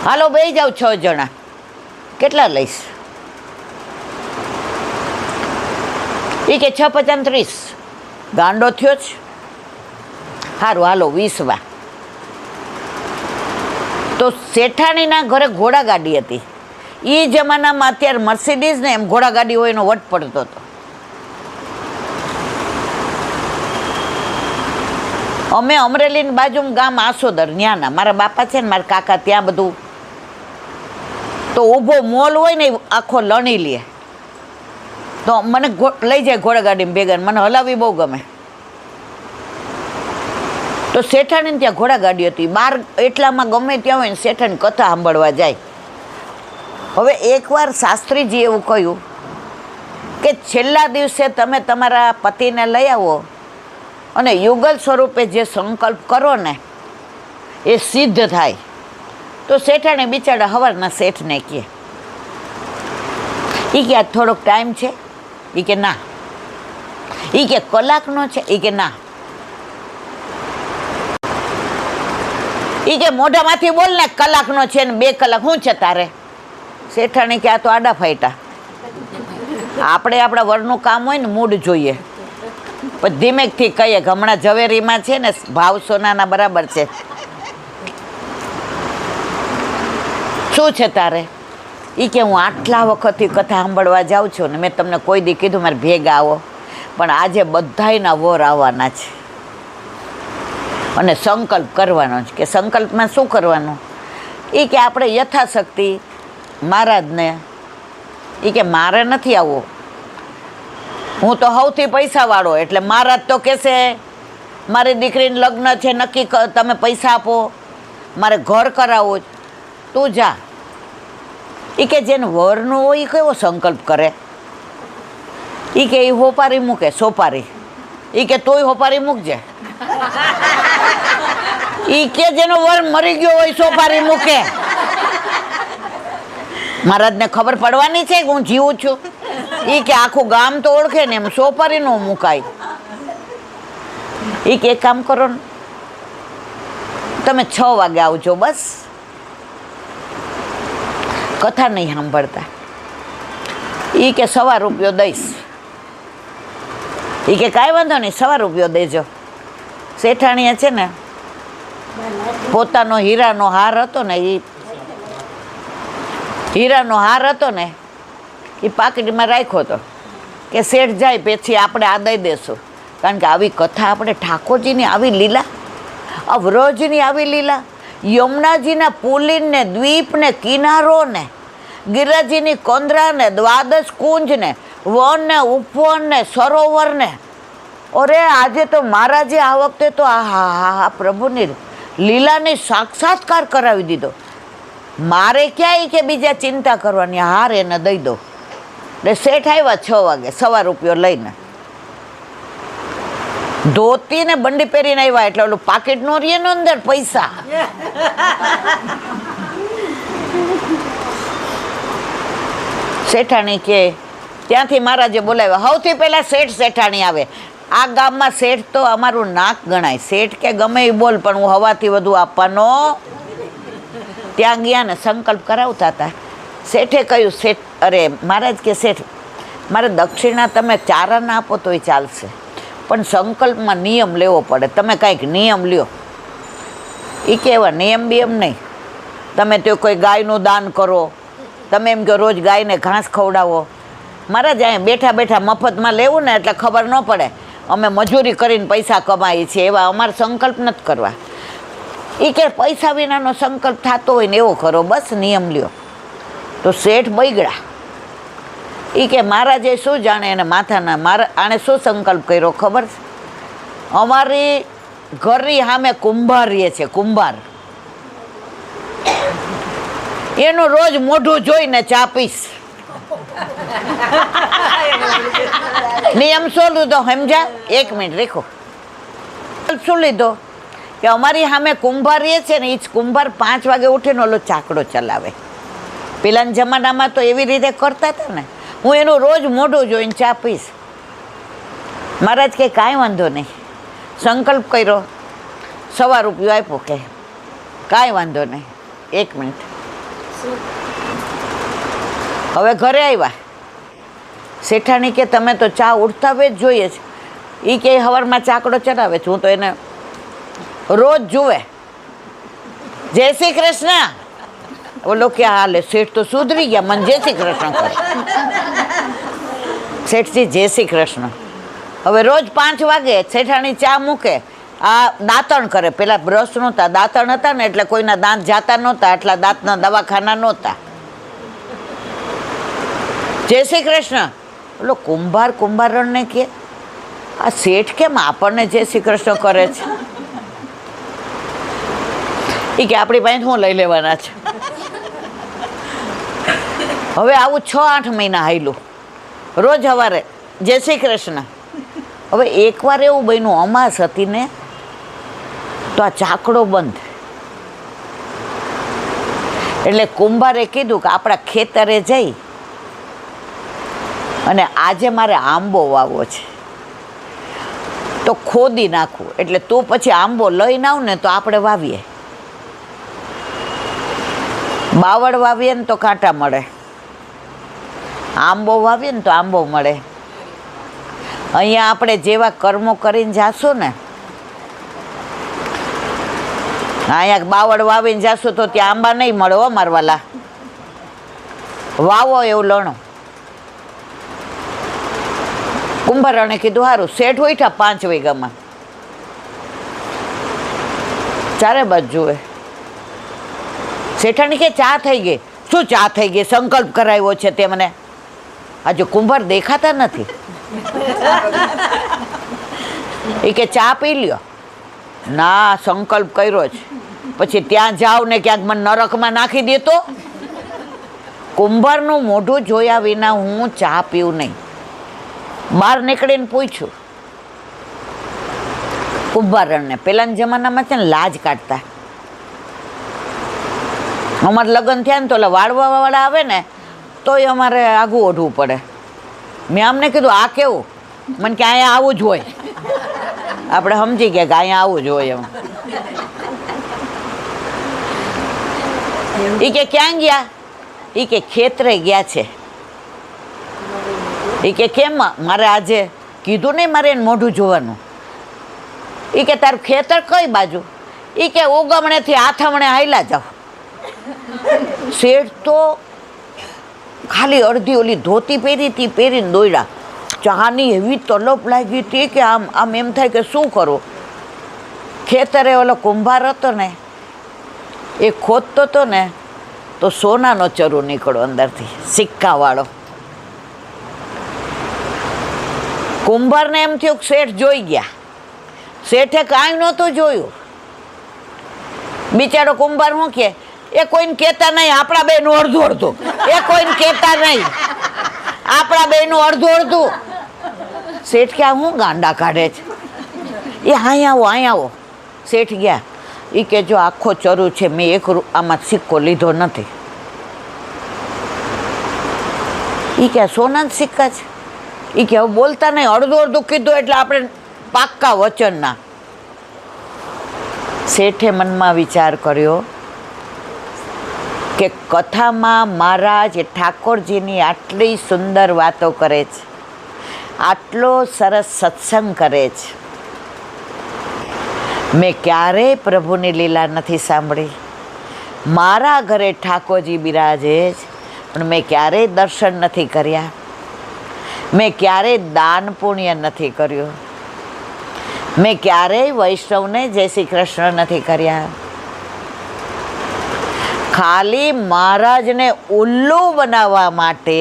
હાલો બેસી જાઓ 6 જણા. કેટલા લઈશ? એ કે 6.35. ગાંડો થયો છે? સારું હાલો 20 વા. તો શેઠાણીના ઘરે ઘોડાગાડી હતી. એ જમાનામાં અત્યારે મર્સિડીઝ ને એમ ઘોડાગાડી હોય એનો વટ પડતો હતો. અમે અમરેલીની બાજુમાં ગામ આસોદર ન્યાના મારા બાપા છે ને મારા કાકા ત્યાં બધું તો ઊભો મોલ હોય ને આખો લણી લે તો મને લઈ જાય ઘોડાગાડીમાં ભેગા, મને હલાવી બહુ ગમે. તો શેઠાણીને ત્યાં ઘોડાગાડી હતી. બહાર એટલામાં ગમે ત્યાં હોય ને શેઠાણી કથા સાંભળવા જાય. હવે એકવાર શાસ્ત્રીજી એવું કહ્યું કે છેલ્લા દિવસે તમે તમારા પતિને લઈ આવો અને યુગલ સ્વરૂપે જે સંકલ્પ કરો ને એ સિદ્ધ થાય. તો શેઠાણી બિચારા હવારના શેઠને કહે એ કે આ થોડોક ટાઈમ છે? એ કે ના. એ કે કલાકનો છે? એ કે ના. એ કે મોઢામાંથી બોલ ને કલાકનો છે ને 2 કલાક શું છે તારે? શેઠાણી કે આ તો આડા ફાઈટા. આપણે આપણા વરનું કામ હોય ને મૂડ જોઈએ પણ ધીમેકથી કહીએ કે હમણાં ઝવેરીમાં છે ને ભાવ સોનાના બરાબર છે. શું છે તારે? એ કે હું આટલા વખતથી કથા સાંભળવા જાઉં છું ને મેં તમને કોઈ દી કીધું મારે ભેગા આવો પણ આજે બધાયના વર આવવાના છે અને સંકલ્પ કરવાનો છે. કે સંકલ્પમાં શું કરવાનું? એ કે આપણે યથાશક્તિ મહારાજને એ કે મારે નથી આવવું, હું તો સૌથી પૈસાવાળો એટલે મહારાજ તો કહેશે મારી દીકરીને લગ્ન છે નક્કી તમે પૈસા આપો, મારે ઘર કરાવવું જ, તું જા. એ કે જેને વરનું હોય એ કેવો સંકલ્પ કરે? એ કે એ હોપારી મૂકે સોપારી. એ કે તોય હોપારી મૂકજે. એ કે જેનો વર મરી ગયો હોય સોપારી મૂકે. મહારાજને ખબર પડવાની છે કે હું જીવું છું? એ કે આખું ગામ તો ઓળખે ને એમ સોપારી નો મુકાય. એ કે એક કામ કરો ને તમે 6 વાગે આવજો, બસ કથા નહીં સાંભળતા. એ કે ₹1 દઈશ. એ કે કાંઈ વાંધો નહીં ₹1 દેજો. શેઠાણીએ છે ને પોતાનો હીરાનો હાર હતો ને એ પાકીટમાં રાખ્યો હતો કે શેઠ જાય પછી આપણે આ દઈ દેશું. કારણ કે આવી કથા આપણે ઠાકોરજીની આવી લીલા, આ વ્રજની આવી લીલા, યમુનાજીના પુલિનને દ્વીપને કિનારોને, ગિરિરાજીની કંદરાને, દ્વાદશ કુંજને, વનને, ઉપવનને, સરોવરને. અરે આજે તો મહારાજે આ વખતે તો આ પ્રભુની લીલાની સાક્ષાત્કાર કરાવી દીધો. મારે ક્યાંય કે બીજા ચિંતા કરવાની, હાર એને દઈ દો. એટલે શેઠ આવ્યા 6 વાગે ₹1 લઈને, ધોતી ને બંડી પહેરીને આવ્યા એટલે ઓલું પાકીટ નો રીએ નો અંદર પૈસા. શેઠાણી કે ત્યાંથી મહારાજે બોલાવ્યા. સૌથી પહેલા શેઠાણી આવે. આ ગામમાં શેઠ તો અમારું નાક ગણાય. શેઠ કે ગમે એ બોલ પણ હું હવાથી વધુ આપવાનો. ત્યાં ગયા ને સંકલ્પ કરાવતા હતા. શેઠે કહ્યું શેઠ અરે મહારાજ કે શેઠ મારે દક્ષિણા તમે ચારાના આપો તોય ચાલશે પણ સંકલ્પમાં નિયમ લેવો પડે, તમે કાંઈક નિયમ લ્યો. એ કહેવા નિયમ એમ નહીં, તમે તો કોઈ ગાયનું દાન કરો, તમે એમ કહો રોજ ગાયને ઘાસ ખવડાવો. મહારાજ અહીંયા બેઠા બેઠા મફતમાં લેવું ને એટલે ખબર ન પડે અમે મજૂરી કરીને પૈસા કમાઈએ છીએ, એવા અમારે સંકલ્પ નથી કરવા. એ કે પૈસા વિનાનો સંકલ્પ થતો હોય ને એવો કરો, બસ નિયમ લ્યો. તો શેઠ બગડ્યા. એ કે મહારાજે શું જાણે એને માથાના આણે શું સંકલ્પ કર્યો ખબર છે? અમારી ઘરની સામે કુંભાર રહે છે, કુંભાર. એનું રોજ મોઢું જોઈને ચા પીશ. નિયમ શું લીધો સમજા? 1 મિનિટ રેખો. શું લીધો કે અમારી સામે કુંભાર રહે છે ને એ જ કુંભાર 5 વાગે ઉઠીને ઓલો ચાકડો ચલાવે. પેલાના જમાનામાં તો એવી રીતે કરતા હતા ને. હું એનું રોજ મોઢું જોઈને ચા પીશ. મહારાજ કે કાંઈ વાંધો નહીં, સંકલ્પ કર્યો, ₹1 આપ્યો કે કાંઈ વાંધો નહીં. 1 મિનિટ. હવે ઘરે આવ્યા. શેઠાણી કે તમે તો ચા ઉઠતા જ જોઈએ છે. એ કે સવારમાં ચાકડો ચડાવે છે, હું તો એને રોજ જુએ. જય શ્રી કૃષ્ણ. ઓલો કે હાલે શેઠ તો સુધરી ગયા, મને જય શ્રી કૃષ્ણ કરે. શેઠજી જય શ્રી કૃષ્ણ. હવે રોજ 5 વાગે શેઠાણી ચા મૂકે, આ દાંતણ કરે. પેલા બ્રશ નહોતા, દાંતણ હતા ને, એટલે કોઈના દાંત જાતા નહોતા, એટલા દાંતના દવાખાના નહોતા. જય શ્રી કૃષ્ણ. ઓલો કુંભારણને કે આ શેઠ કેમ આપણને જય શ્રી કૃષ્ણ કરે છે? એ કે આપણી પાસે શું લઈ લેવાના છે? હવે આવું 6-8 મહિના હાલ્યું, રોજ સવારે જય શ્રી કૃષ્ણ. હવે એકવાર એવું બન્યું, અમાસ હતી ને, તો આ ચાકડો બંધ. એટલે કુંભારે કીધું કે આપણા ખેતરે જઈ અને આજે મારે આંબો વાવવો છે, તો ખોદી નાખવું. એટલે તું પછી આંબો લઈને આવ ને તો આપણે વાવીએ. બાવળ વાવીએ ને તો કાંટા મળે, આંબો વાવીએ ને તો આંબો મળે. અહીંયા આપણે જેવા કર્મો કરીને જાશું ને, અહીંયા બાવળ વાવીને જાશું તો ત્યાં આંબા નહીં મળે હો મારવાલા. વાવો એવું લણો. કુંભારણે કીધું સારું. શેઠ ઉઠ્યા 5 વીઘામાં, ચારે બાજુ જુએ. શેઠાણી કે ચા થઈ ગઈ. શું ચા થઈ ગઈ? સંકલ્પ કરાવ્યો છે તે મને. આજે કુંભાર દેખાતા નથી. એ કે ચા પી લ્યો. ના, સંકલ્પ કર્યો છે. પછી ત્યાં જાવ ને ક્યાંક મને નરકમાં નાખી દેતો. કુંભારનું મોઢું જોયા વિના હું ચા પીવું નહીં. બહાર નીકળીને પૂછ્યું કુંભારણને. પેલાના જમાનામાં છે ને લાજ કાઢતા. અમારે લગ્ન થયા ને તો વાળવાવાળા આવે ને તોય અમારે આઘું ઓઢવું પડે. મેં અમને કીધું આ કેવું? મને કે અહીંયા આવું જ હોય. આપણે સમજી ગયા કે અહીંયા આવું જ હોય એમ. એ કે ક્યાં ગયા? એ કે ખેતરે ગયા છે. એ કે કેમ? મારે આજે કીધું નહીં મારે એને મોઢું જોવાનું. એ કે તારું ખેતર કઈ બાજુ? એ કે ઉગમણેથી આથમણે હાલ્યા જાઓ. શેઠ તો ખાલી અડધી ઓલી ધોતી પહેરીને દોડ્યા. ચાની એવી તલપ લાગી હતી કે આમ એમ થાય કે શું કરું. ખેતરે ઓલો કુંભાર હતો ને, એ ખોદતો હતો ને તો સોનાનો ચરુ નીકળ્યો અંદરથી, સિક્કાવાળો. કુંભારને એમ થયું કે શેઠ જોઈ ગયા. શેઠે કાંઈ નહોતું જોયું. બિચારો કુંભાર શું કે, એ કોઈને કહેતા નહીં, આપણા બેનું અડધું અડધું. એ કોઈને કહેતા નહીં, આપણા બેનું અડધું અડધું. શેઠ કે આ શું ગાંડા કાઢે છે? એ અહીં આવો. શેઠ ગયા. એ કે જો આખો ચરુ છે, મેં આમાં સિક્કો લીધો નથી. એ કે સોના સિક્કા છે? એ કે હવે બોલતા નહીં, અડધું અડધું કીધું એટલે આપણે પાક્કા વચનના. શેઠે મનમાં વિચાર કર્યો કે કથામાં મહારાજ ઠાકોરજીની આટલી સુંદર વાતો કરે છે, આટલો સરસ સત્સંગ કરે છે. મેં ક્યારેય પ્રભુની લીલા નથી સાંભળી. મારા ઘરે ઠાકોરજી બિરાજે છે, પણ મેં ક્યારેય દર્શન નથી કર્યા. મેં ક્યારેય દાન પુણ્ય નથી કર્યું. મેં ક્યારેય વૈષ્ણવને જય શ્રી કૃષ્ણ નથી કર્યા. ખાલી મહારાજને ઉલ્લુ બનાવવા માટે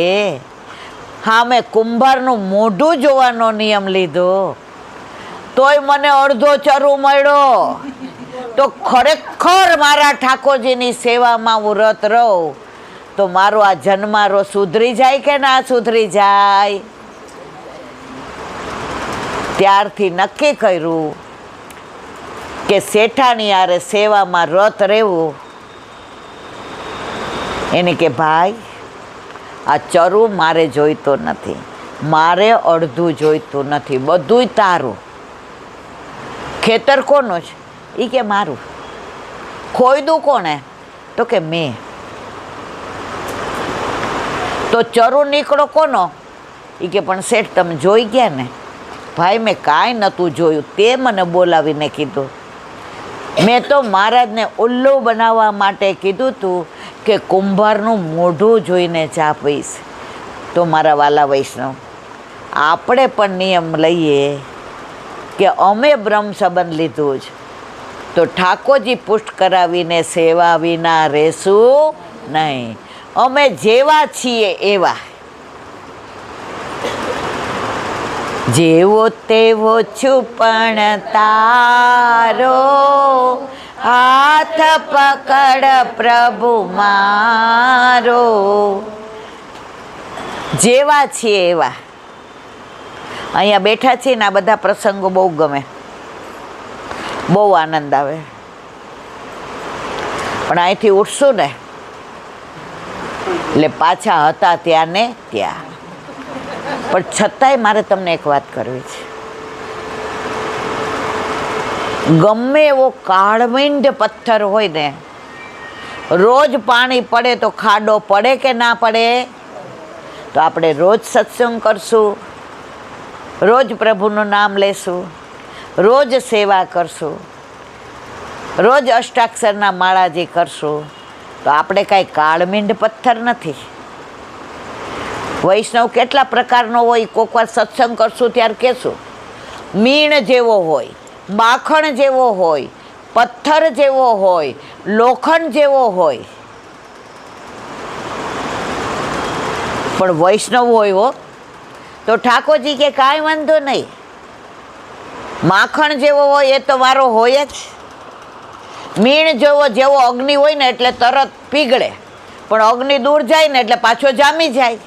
હા મેં કુંભારનું મોઢું જોવાનો નિયમ લીધો, તોય મને અડધો ચરુ મળ્યો. તો ખરેખર મારા ઠાકોરજીની સેવામાં હું રત રહું તો મારો આ જન્મારો સુધરી જાય કે ના સુધરી જાય. ત્યારથી નક્કી કર્યું કે શેઠાણી યારે સેવામાં રત રહેવું. એને કે ભાઈ આ ચરુ મારે જોઈતો નથી, મારે અડધું જોઈતું નથી, બધુંય તારું. ખેતર કોનું છે? એ કે મારું. ખોયદું કોણે? તો કે મેં. તો ચરુ નીકળો કોનો? એ કે પણ શેઠ તમે જોઈ ગયા ને? ભાઈ મેં કાંઈ નહોતું જોયું, તે મને બોલાવીને કીધું. મેં તો મહારાજને ઉલ્લુ બનાવવા માટે કીધું હતું કે કુંભારનું મોઢું જોઈને ચા પીશ. તો મારા વાલા વૈષ્ણવ, આપણે પણ નિયમ લઈએ કે અમે બ્રહ્મ સંબંધ લીધું જ તો ઠાકોરજી પુષ્ટ કરાવીને સેવા વિના રહેશું નહીં. અમે જેવા છીએ એવા, જેવો તેવો છું પણ તારો હાથ પકડ પ્રભુ મારો. જેવા છીએ એવા. અહીંયા બેઠા છીએ ને આ બધા પ્રસંગો બહુ ગમે, બહુ આનંદ આવે, પણ અહીંથી ઉઠશું ને એટલે પાછા હતા ત્યાં ને ત્યાં. પણ છતાંય મારે તમને એક વાત કરવી છે. ગમે એવો કાળમીંડ પથ્થર હોય ને, રોજ પાણી પડે તો ખાડો પડે કે ના પડે? તો આપણે રોજ સત્સંગ કરશું, રોજ પ્રભુનું નામ લેશું, રોજ સેવા કરશું, રોજ અષ્ટાક્ષરના માળાજી કરશું, તો આપણે કાંઈ કાળમીંડ પથ્થર નથી. વૈષ્ણવ કેટલા પ્રકારનો હોય, કોક વાર સત્સંગ કરશું ત્યારે કહેશું મીણ જેવો હોય, માખણ જેવો હોય, પથ્થર જેવો હોય, લોખંડ જેવો હોય, પણ વૈષ્ણવ હોય હો તો ઠાકોરજી કે કાંઈ વાંધો નહીં. માખણ જેવો હોય એ તો મારો હોય જ. મીણ જેવો અગ્નિ હોય ને એટલે તરત પીગળે, પણ અગ્નિ દૂર જાય ને એટલે પાછો જામી જાય.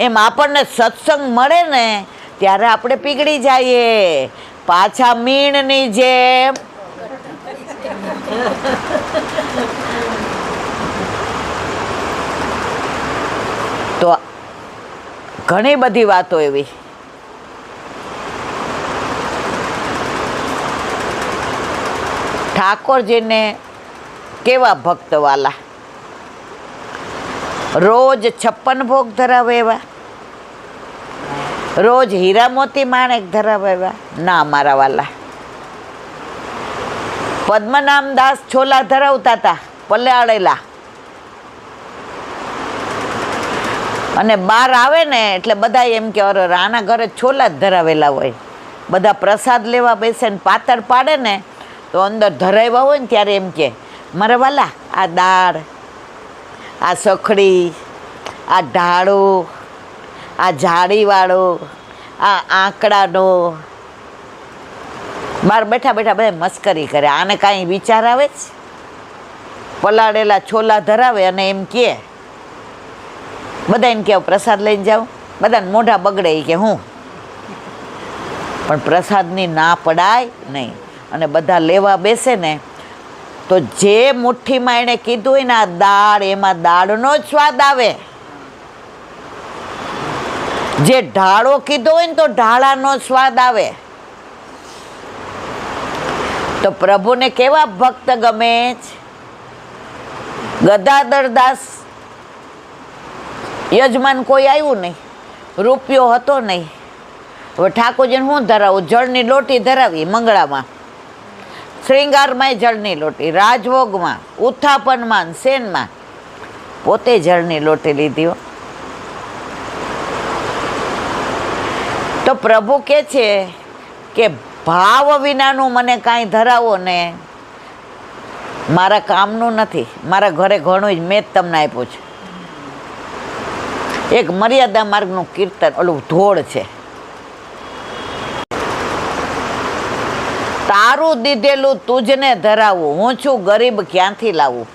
એમ આપણને સત્સંગ મળે ને ત્યારે આપણે પીગળી જઈએ પાછા મીણની જેમ. તો ઘણી બધી વાતો એવી. ઠાકોરજીને કેવા ભક્તવાલા, રોજ 56 ભોગ ધરાવે એવા, રોજ હીરા મોતી માણેક ધરાવે એવા ના મારા વાલા. પદ્મનામ દાસ છોલા ધરાવતા હતા પલાળેલા, અને બહાર આવે ને એટલે બધા એમ કે અરે આના ઘરે છોલા જ ધરાવેલા હોય. બધા પ્રસાદ લેવા બેસે ને પાતળ પાડે ને તો અંદર ધરાવ્યા હોય ને ત્યારે એમ કે મારા વાલા આ દાળ, આ સખડી, આ ઢાળું, આ જાળીવાળું, આ આંકડાનો. બહાર બેઠા બેઠા બધા મસ્કરી કરે. આને કાંઈ વિચાર આવે જ? પલાળેલા છોલા ધરાવે અને એમ કહે બધા એને કહે પ્રસાદ લઈને જાઓ. બધાને મોઢા બગડે કે હું, પણ પ્રસાદની ના પડાય નહીં. અને બધા લેવા બેસે ને તો જે મુઠ્ઠીમાં એણે કીધું હોય ને આ દાળ, એમાં દાળનો જ સ્વાદ આવે. જે ઢાળો કીધો હોય ને તો ઢાળાનો સ્વાદ આવે. તો પ્રભુને કેવા ભક્ત ગમે છે. ગદાધર દાસ યજમાન કોઈ આવ્યું નહીં, રૂપિયો હતો નહીં. હવે ઠાકોરજીને હું ધરાવું? જળની લોટી ધરાવી મંગળામાં, શ્રૃંગારમાં જળની લોટી, રાજભોગમાં, ઉત્થાપનમાં, સેનમાં પોતે જળની લોટી લીધી. તો પ્રભુ કહે છે કે ભાવ વિનાનું મને કાંઈ ધરાવો ને મારા કામનું નથી. મારા ઘરે ઘણું જ મેં જ તમને આપ્યું છે. એક મર્યાદા માર્ગનું કીર્તન ઓલું ધોળ છે. તારું દીધેલું તુજને ધરાવું, હું છું ગરીબ ક્યાંથી લાવું.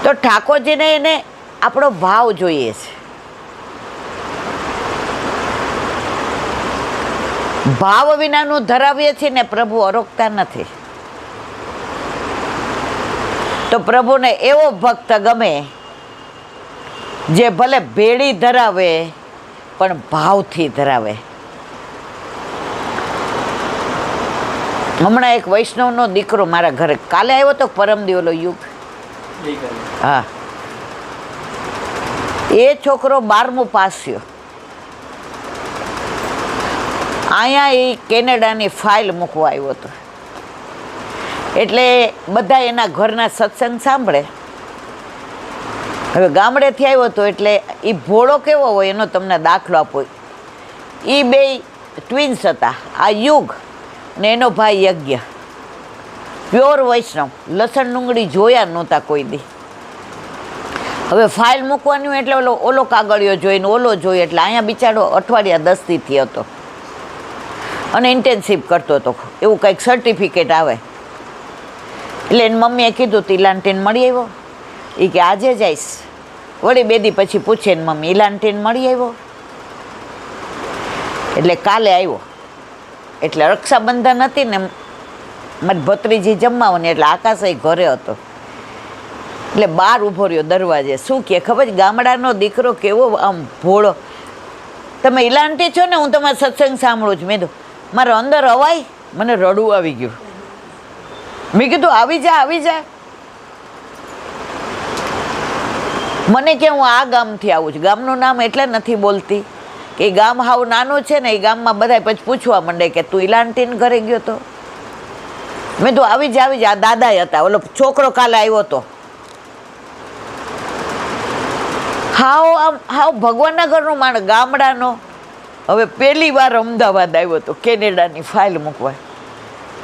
તો ઠાકોરજીને એને આપણો ભાવ જોઈએ છે. ભાવ વિનાનું ધરાવીએ છીએ ને પ્રભુ અરોગતા નથી. તો પ્રભુને એવો ભક્ત ગમે જે ભલે ભેળી ધરાવે પણ ભાવથી ધરાવે. હમણાં એક વૈષ્ણવનો દીકરો મારા ઘરે કાલે આવ્યો તો, પરમ દિવલો યુગ, હા, એ છોકરો 12મું પાસ થયો. અહીંયા એ કેનેડાની ફાઇલ મૂકવા આવ્યો હતો. એટલે બધા એના ઘરના સત્સંગ સાંભળે. હવે ગામડેથી આવ્યો હતો એટલે એ ભોળો કેવો હોય એનો તમને દાખલો આપો. એ બે ટ્વિન્સ હતા, આ યુગ ને એનો ભાઈ યજ્ઞ, પ્યોર વૈષ્ણવ, લસણ ડુંગળી જોયા નહોતા કોઈ દી. હવે ફાઇલ મૂકવાની હોય એટલે ઓલો કાગળિયો જોઈને ઓલો જોઈએ, એટલે અહીંયા બિચારો અઠવાડિયા 10 દીથી હતો અને ઇન્ટેન્સિવ કરતો હતો, એવું કંઈક સર્ટિફિકેટ આવે. એટલે એની મમ્મીએ કીધું તું ઈલાન્ટીન મળી આવ્યો? એ કે આજે જઈશ. વળી 2 દી પછી પૂછે ને મમ્મી ઈલાન્ટીન મળી આવ્યો? એટલે કાલે આવ્યો. એટલે રક્ષાબંધન હતી ને મારી ભત્રીજી જમવાની, એટલે આકાશ ઘરે હતો. એટલે બહાર ઊભો રહ્યો દરવાજે. શું કહે ખબર છે? ગામડાનો દીકરો કેવો આમ ભોળો. તમે ઈલાન્ટી છો ને? હું તમારો સત્સંગ સાંભળું છું. મેં કીધું મારે અંદર અવાય? મને રડવું આવી ગયું. મેં કીધું આવી જા આવી જા. મને કે હું આ ગામથી આવું છું. ગામનું નામ એટલે નથી બોલતી કે એ ગામ હાવ નાનું છે ને, એ ગામમાં બધા પછી પૂછવા માંડે કે તું ઈલાન્ટીન ઘરે ગયો તો? મેં તો આવી જા આ દાદા હતા. ઓલો છોકરો કાલે આવ્યો હતો, હાવ ભગવાનના ઘરનો માણસ, ગામડાનો. હવે પહેલી વાર અમદાવાદ આવ્યો હતો કેનેડાની ફાઇલ મૂકવા.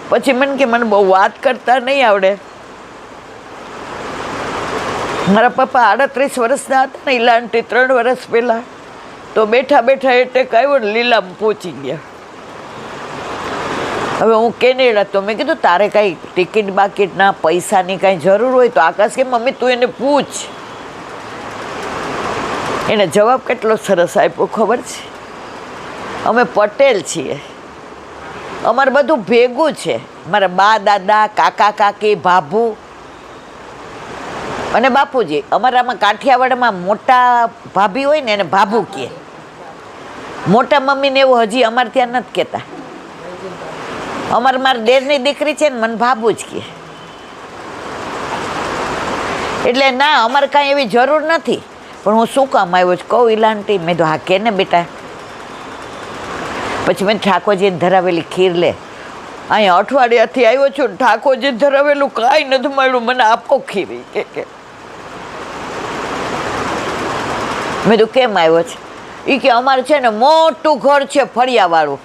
પછી મને કે મને બહુ વાત કરતા નહીં આવડે. મારા પપ્પા 38 વર્ષના હતા ને, ઈલાન્ટી 3 વર્ષ પહેલાં. તો બેઠા બેઠા એટેક આવ્યો ને લીલામાં પહોંચી ગયા. હવે હું કેનેડા, તો મેં કીધું તારે કાંઈ ટિકિટ બાકીટના પૈસાની કાંઈ જરૂર હોય તો આકાશ કે મમ્મી તું એને પૂછ. એને જવાબ કેટલો સરસ આપ્યો ખબર છે? અમે પટેલ છીએ, અમારે બધું ભેગું છે. મારા બા દાદા, કાકા કાકી, ભાભુ અને બાપુજી. અમારામાં કાઠિયાવાડમાં મોટા ભાભી હોય ને એને ભાભુ કહે, મોટા મમ્મીને એવું હજી અમારે ત્યાં નથી કહેતા. મારી દેરની દીકરી છે ને, મને ભાભુ જ કહે. એટલે ના, અમારે કાંઈ એવી જરૂર નથી. પણ હું શું કામ આવ્યો છું કહું ઈલાન્ટી? મેં તો હા કે ને બેટા. પછી મેં ઠાકોરજીને ધરાવેલી ખીર લે. અહીંયા અઠવાડિયાથી આવ્યો છું, ઠાકોરજી ધરાવેલું કાંઈ નથી મળ્યું, મને આપો ખીર. કે મેં તો કેમ આવ્યો છે? એ કે અમારે છે ને મોટું ઘર છે ફળિયાવાળું,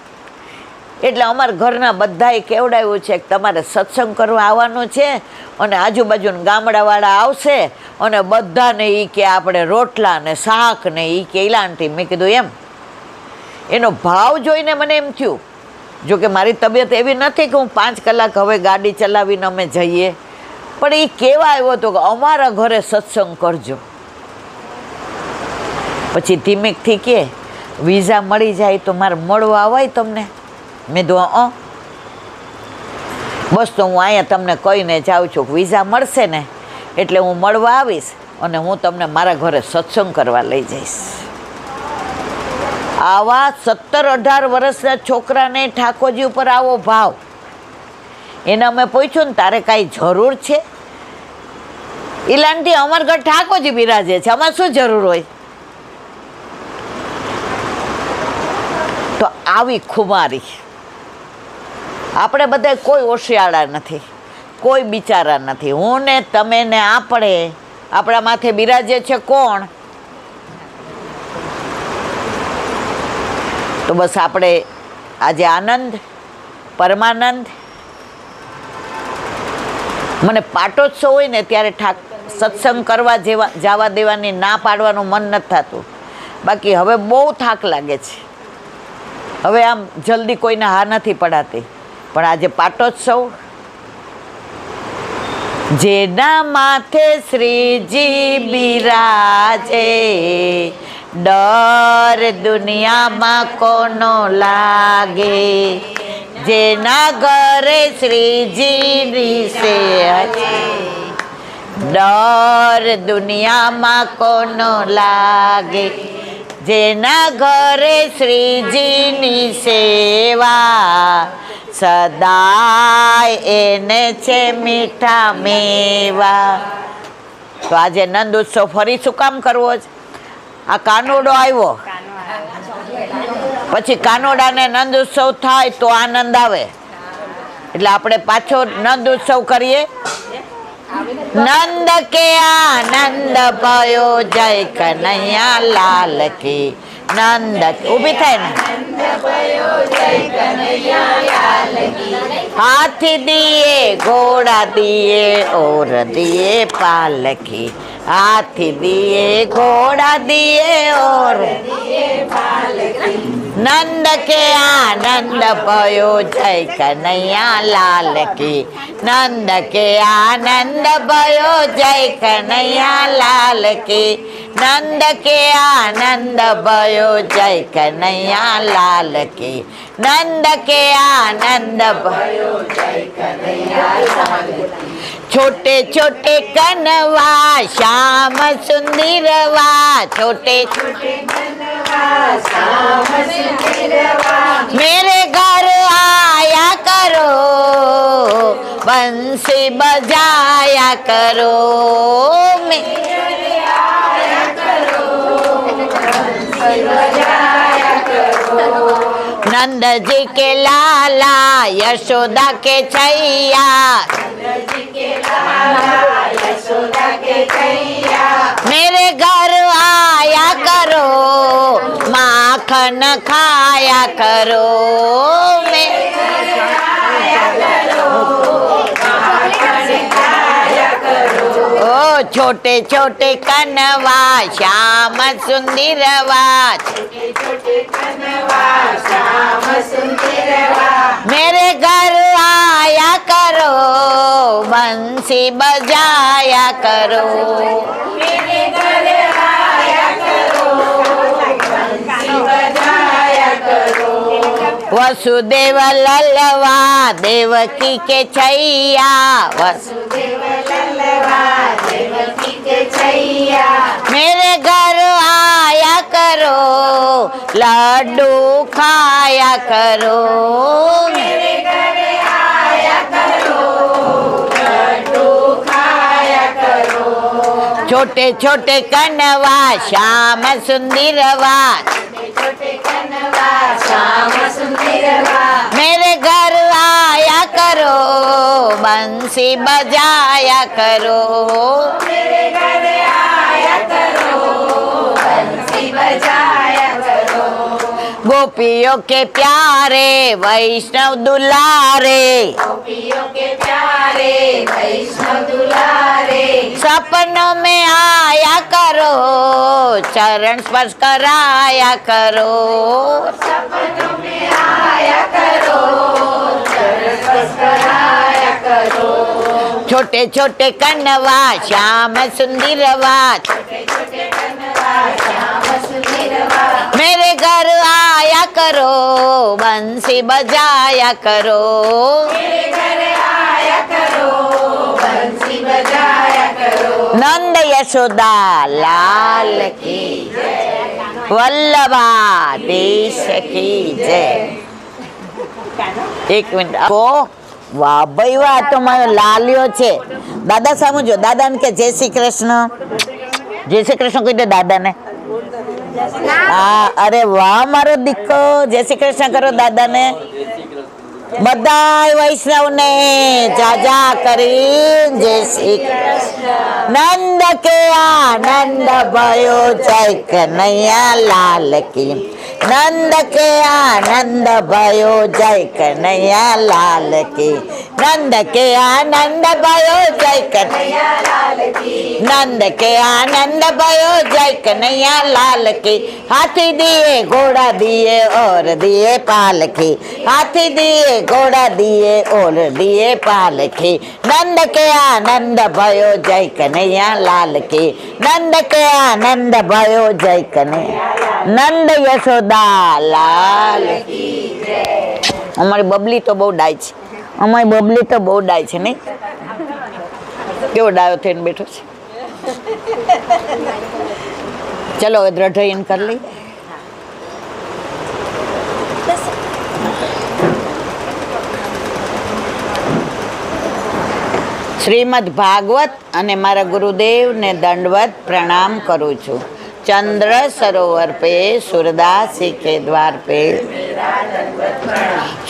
એટલે અમારા ઘરના બધાએ કેવડાવ્યું છે કે તમારે સત્સંગ કરવા આવવાનું છે અને આજુબાજુના ગામડાવાળા આવશે અને બધાને એ કે આપણે રોટલા ને શાક ને એ કે ઈલાન્ટી. મેં કીધું એમ? એનો ભાવ જોઈને મને એમ થયું, જોકે મારી તબિયત એવી નથી કે હું 5 કલાક હવે ગાડી ચલાવીને અમે જઈએ, પણ એ કહેવા આવ્યો હતો કે અમારા ઘરે સત્સંગ કરજો. પછી ધીમેકથી કે વિઝા મળી જાય તો મારે મળવા આવાય તમને? મેં તો બસ તો હું અહીંયા તમને કહીને જાઉં છું કે વિઝા મળશે ને એટલે હું મળવા આવીશ અને હું તમને મારા ઘરે સત્સંગ કરવા લઈ જઈશ. આવા 17-18 વર્ષના છોકરાને ઠાકોરજી ઉપર આવો ભાવ. એને અમે પૂછ્યું ને તારે કાંઈ જરૂર છે? ઈલાન્ટી અમારા ઘર ઠાકોરજી બિરાજે છે, અમારે શું જરૂર હોય? તો આવી ખુમારી. આપણે બધા કોઈ ઓશિયાળા નથી, કોઈ બિચારા નથી. હું ને તમે ને આપણે, આપણા માથે બિરાજે છે કોણ? તો બસ આપણે આજે આનંદ, પરમાનંદ. મને પાટોત્સવ હોય ને ત્યારે સત્સંગ કરવા જવા દેવાની ના પાડવાનું મન નથી થતું. બાકી હવે બહુ થાક લાગે છે. હવે આમ જલ્દી કોઈને હા નથી પડાતી. પણ આજે પાટોત્સવ, જેના માથે શ્રીજી બિરાજે, ડર દુનિયામાં કોનો લાગે? જેના ઘરે શ્રીજીની સેવા, ડર દુનિયામાં કોનો લાગે? જેના ઘરે શ્રીજીની સેવા, સદાય એને છે મીઠા મેવા. તો આજે નંદ ઉત્સવ ફરી શું કામ કરવો છે? આ કાનોડો આવ્યો પછી કાનોડાને નંદ ઉત્સવ થાય તો આનંદ આવે. એટલે આપણે પાછો નંદ ઉત્સવ કરીએ. નંદ કે આનંદ ભયો જય કનૈયા લાલ કી. નંદ ઊભી થાય ને. હાથી દિए ઘોડા દિए और दिए पालकी. हाथी दिए घोड़ा दिए और नंद के आनंद भयो जय कन्हैया लाल की. नंद के आनंद भयो जय कन्हैया लाल की. नंद के आनंद भयो जय कन्हैया लाल की. नंद के आनंद भयो जय कन्हैया लाल की. छोटे छोटे कनवा श्याम सुंदरवा. छोटे छोटे कनवा श्याम सुंदरवा. मेरे घर आया करो बंसी बजाया करो. मेरे आया करो बंसी बजाया करो. नंद जी के लाला यशोदा के छैया. यशोदा के छैया. मेरे घर आया करो माखन खाया करो. मेरे घर आया करो माखन खाया करो. ओ छोटे छोटे कनवा श्याम सुंदरवा. छोटे छोटे कनवा श्याम सुंदरवा. मेरे घर आया करो बंसी बजाया करो. मेरे घर आया करो बंसी बजाया करो. वसुदेव ललवा देवकी के छैया. वसुदेव ललवा देवकी के छैया. मेरे घर आया करो लड्डू खाया करो. मेरे घर आया करो लड्डू खाया करो. छोटे छोटे कनवा श्याम सुंदरवा. छोटे छोटे कनवा श्याम सुंदरवा. मेरे घर आया करो बंसी बजाया करो. मेरे घर आया करो बंसी बजाया करो. गोपियों के प्यारे वैष्णव दुलारे. गोपियों के प्यारे वैष्णव दुलारे. सपनों में आया करो चरण स्पर्श कराया करो. सपनों में आया करो चरण स्पर्श कराया करो. छोटे छोटे कनवा श्याम सुंदरवा. छोटे छोटे कनवा श्याम सुंदरवा. मेरे घर आया करो बंसी बजाया करो. मेरे घर आया करो बंसी बजाया करो. नंद यशोदा लाल की जय. वल्लभा देश की जय. एक मिनट को વાહ ભાઈ વાહ તો મારો લાલ્યો છે. દાદા સામુ જો દાદાને કે જય શ્રી કૃષ્ણ. જય શ્રી કૃષ્ણ કહી દે દાદાને. હા અરે વાહ મારો દીકરો જય શ્રી કૃષ્ણ કરો દાદાને. બધાય વૈષ્ણવને જાજા કરી જય શ્રી કૃષ્ણ. નંદ કે આનંદ भयो જય કનૈયા લાલ की. नंद के आनंद भयो जय कन्हैया लाल की. नंद के आनंद भयो जय कन्हैया लाल की. नंद के आनंद भयो जय कन्हैया लाल की. हाथी दिए घोड़ा दिए और दिए पालकी. हाथी दिए घोड़ा दिए और दिए पालकी. नंद के आनंद भयो जय कन्हैया लाल की. नंद के आनंद भयो जय कन्हैया. नंद यशोदा लाल की जय. અમારી બબલી તો બહુ ડાય છે. અમારી બબલી તો બહુ ડાય છે નહીં. કેવો ડાયો થઈને બેઠો છે. ચલો હવે દ્રઢયન કરી લઈ. શ્રીમદ ભાગવત અને મારા ગુરુદેવને દંડવત પ્રણામ કરું છું. चंद्र सरोवर पे सूरदास के द्वार पे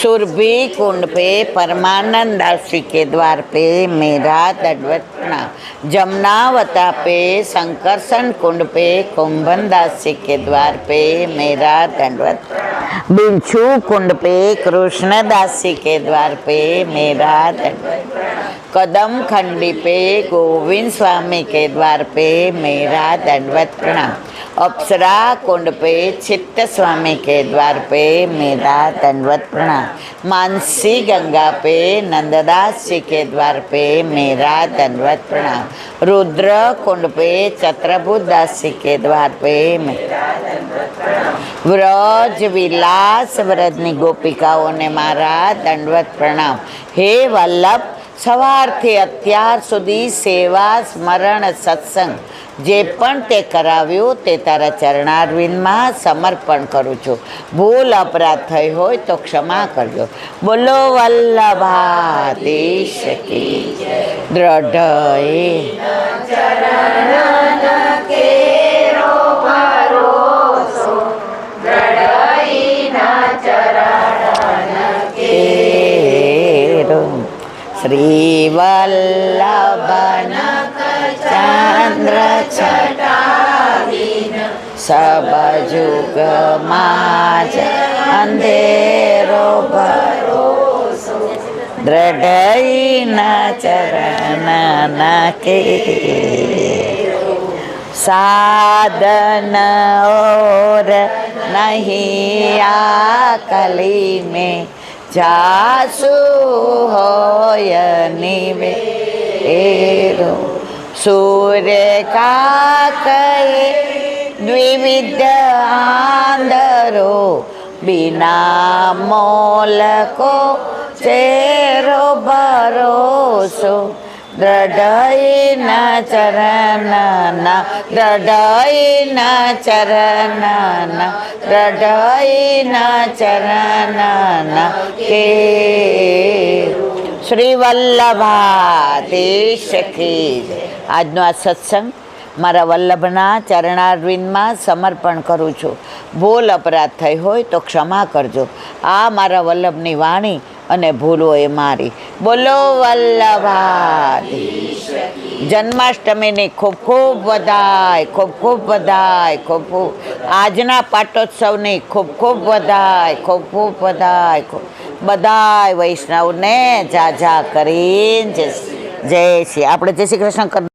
सुरभि कुंड पे परमानंद दासी के द्वार पे मेरा दंडवत प्रणाम। जमुनावता पे संकर्षण कुंड पे कुंभन दासी के द्वार पे मेरा दंडवत प्रणाम। बिच्छू कुंड पे कृष्ण दासी के द्वार पे मेरा दंडवत प्रणाम। कदम खंडी पे गोविंद स्वामी के द्वार पे मेरा दंडवत प्रणाम। अप्सरा कुंड पे चित्त स्वामी के द्वार पे मेरा दंडवत प्रणाम। मानसी गंगा पे नंददास जी के द्वार पे मेरा दंडवत प्रणाम। रुद्र कुंड पे चत्रभुज दास जी के द्वार पे मेरा दंडवत प्रणाम। व्रज विलास व्रजनी गोपिकाओं ने मारा दंडवत प्रणाम। हे वल्लभ, સવારથી અત્યાર સુધી સેવા સ્મરણ સત્સંગ જે પણ તે કરાવ્યું તે તારા ચરણારવિંદમાં સમર્પણ કરું છું. ભૂલ અપરાધ થઈ હોય તો ક્ષમા કરજો. બોલો વલ્લભાધીશ કી દ્રઢ श्रीवल्लभन चंद्र छटावीन सब जुग माज अंधेरो भरोसो दृढ़ई न चरण न के साधन और नहीं आकली में जासु होय निवेरो सूर्य का कहे द्विविध आंधरो बिना मोल को चेरो भरोसो दृढ़ई न चरण न दृढ़ई न चरण न दृढ़ई न चरण न के શ્રી વલ્લભાધીશ કી જય. આજનો આ સત્સંગ મારા વલ્લભના ચરણારવિંદમાં સમર્પણ કરું છું. ભૂલ અપરાધ થઈ હોય તો ક્ષમા કરજો. આ મારા વલ્લભની વાણી અને ભૂલો એ મારી. બોલો વલ્લભાધીશ. જન્માષ્ટમીની ખૂબ ખૂબ વધાય, ખૂબ ખૂબ વધાય, ખૂબ ખૂબ આજના પાટોત્સવની ખૂબ ખૂબ વધાય, ખૂબ ખૂબ વધાય. બધાય વૈષ્ણવને જા કરીને જય શ્રી આપણે જય શ્રી કૃષ્ણ કર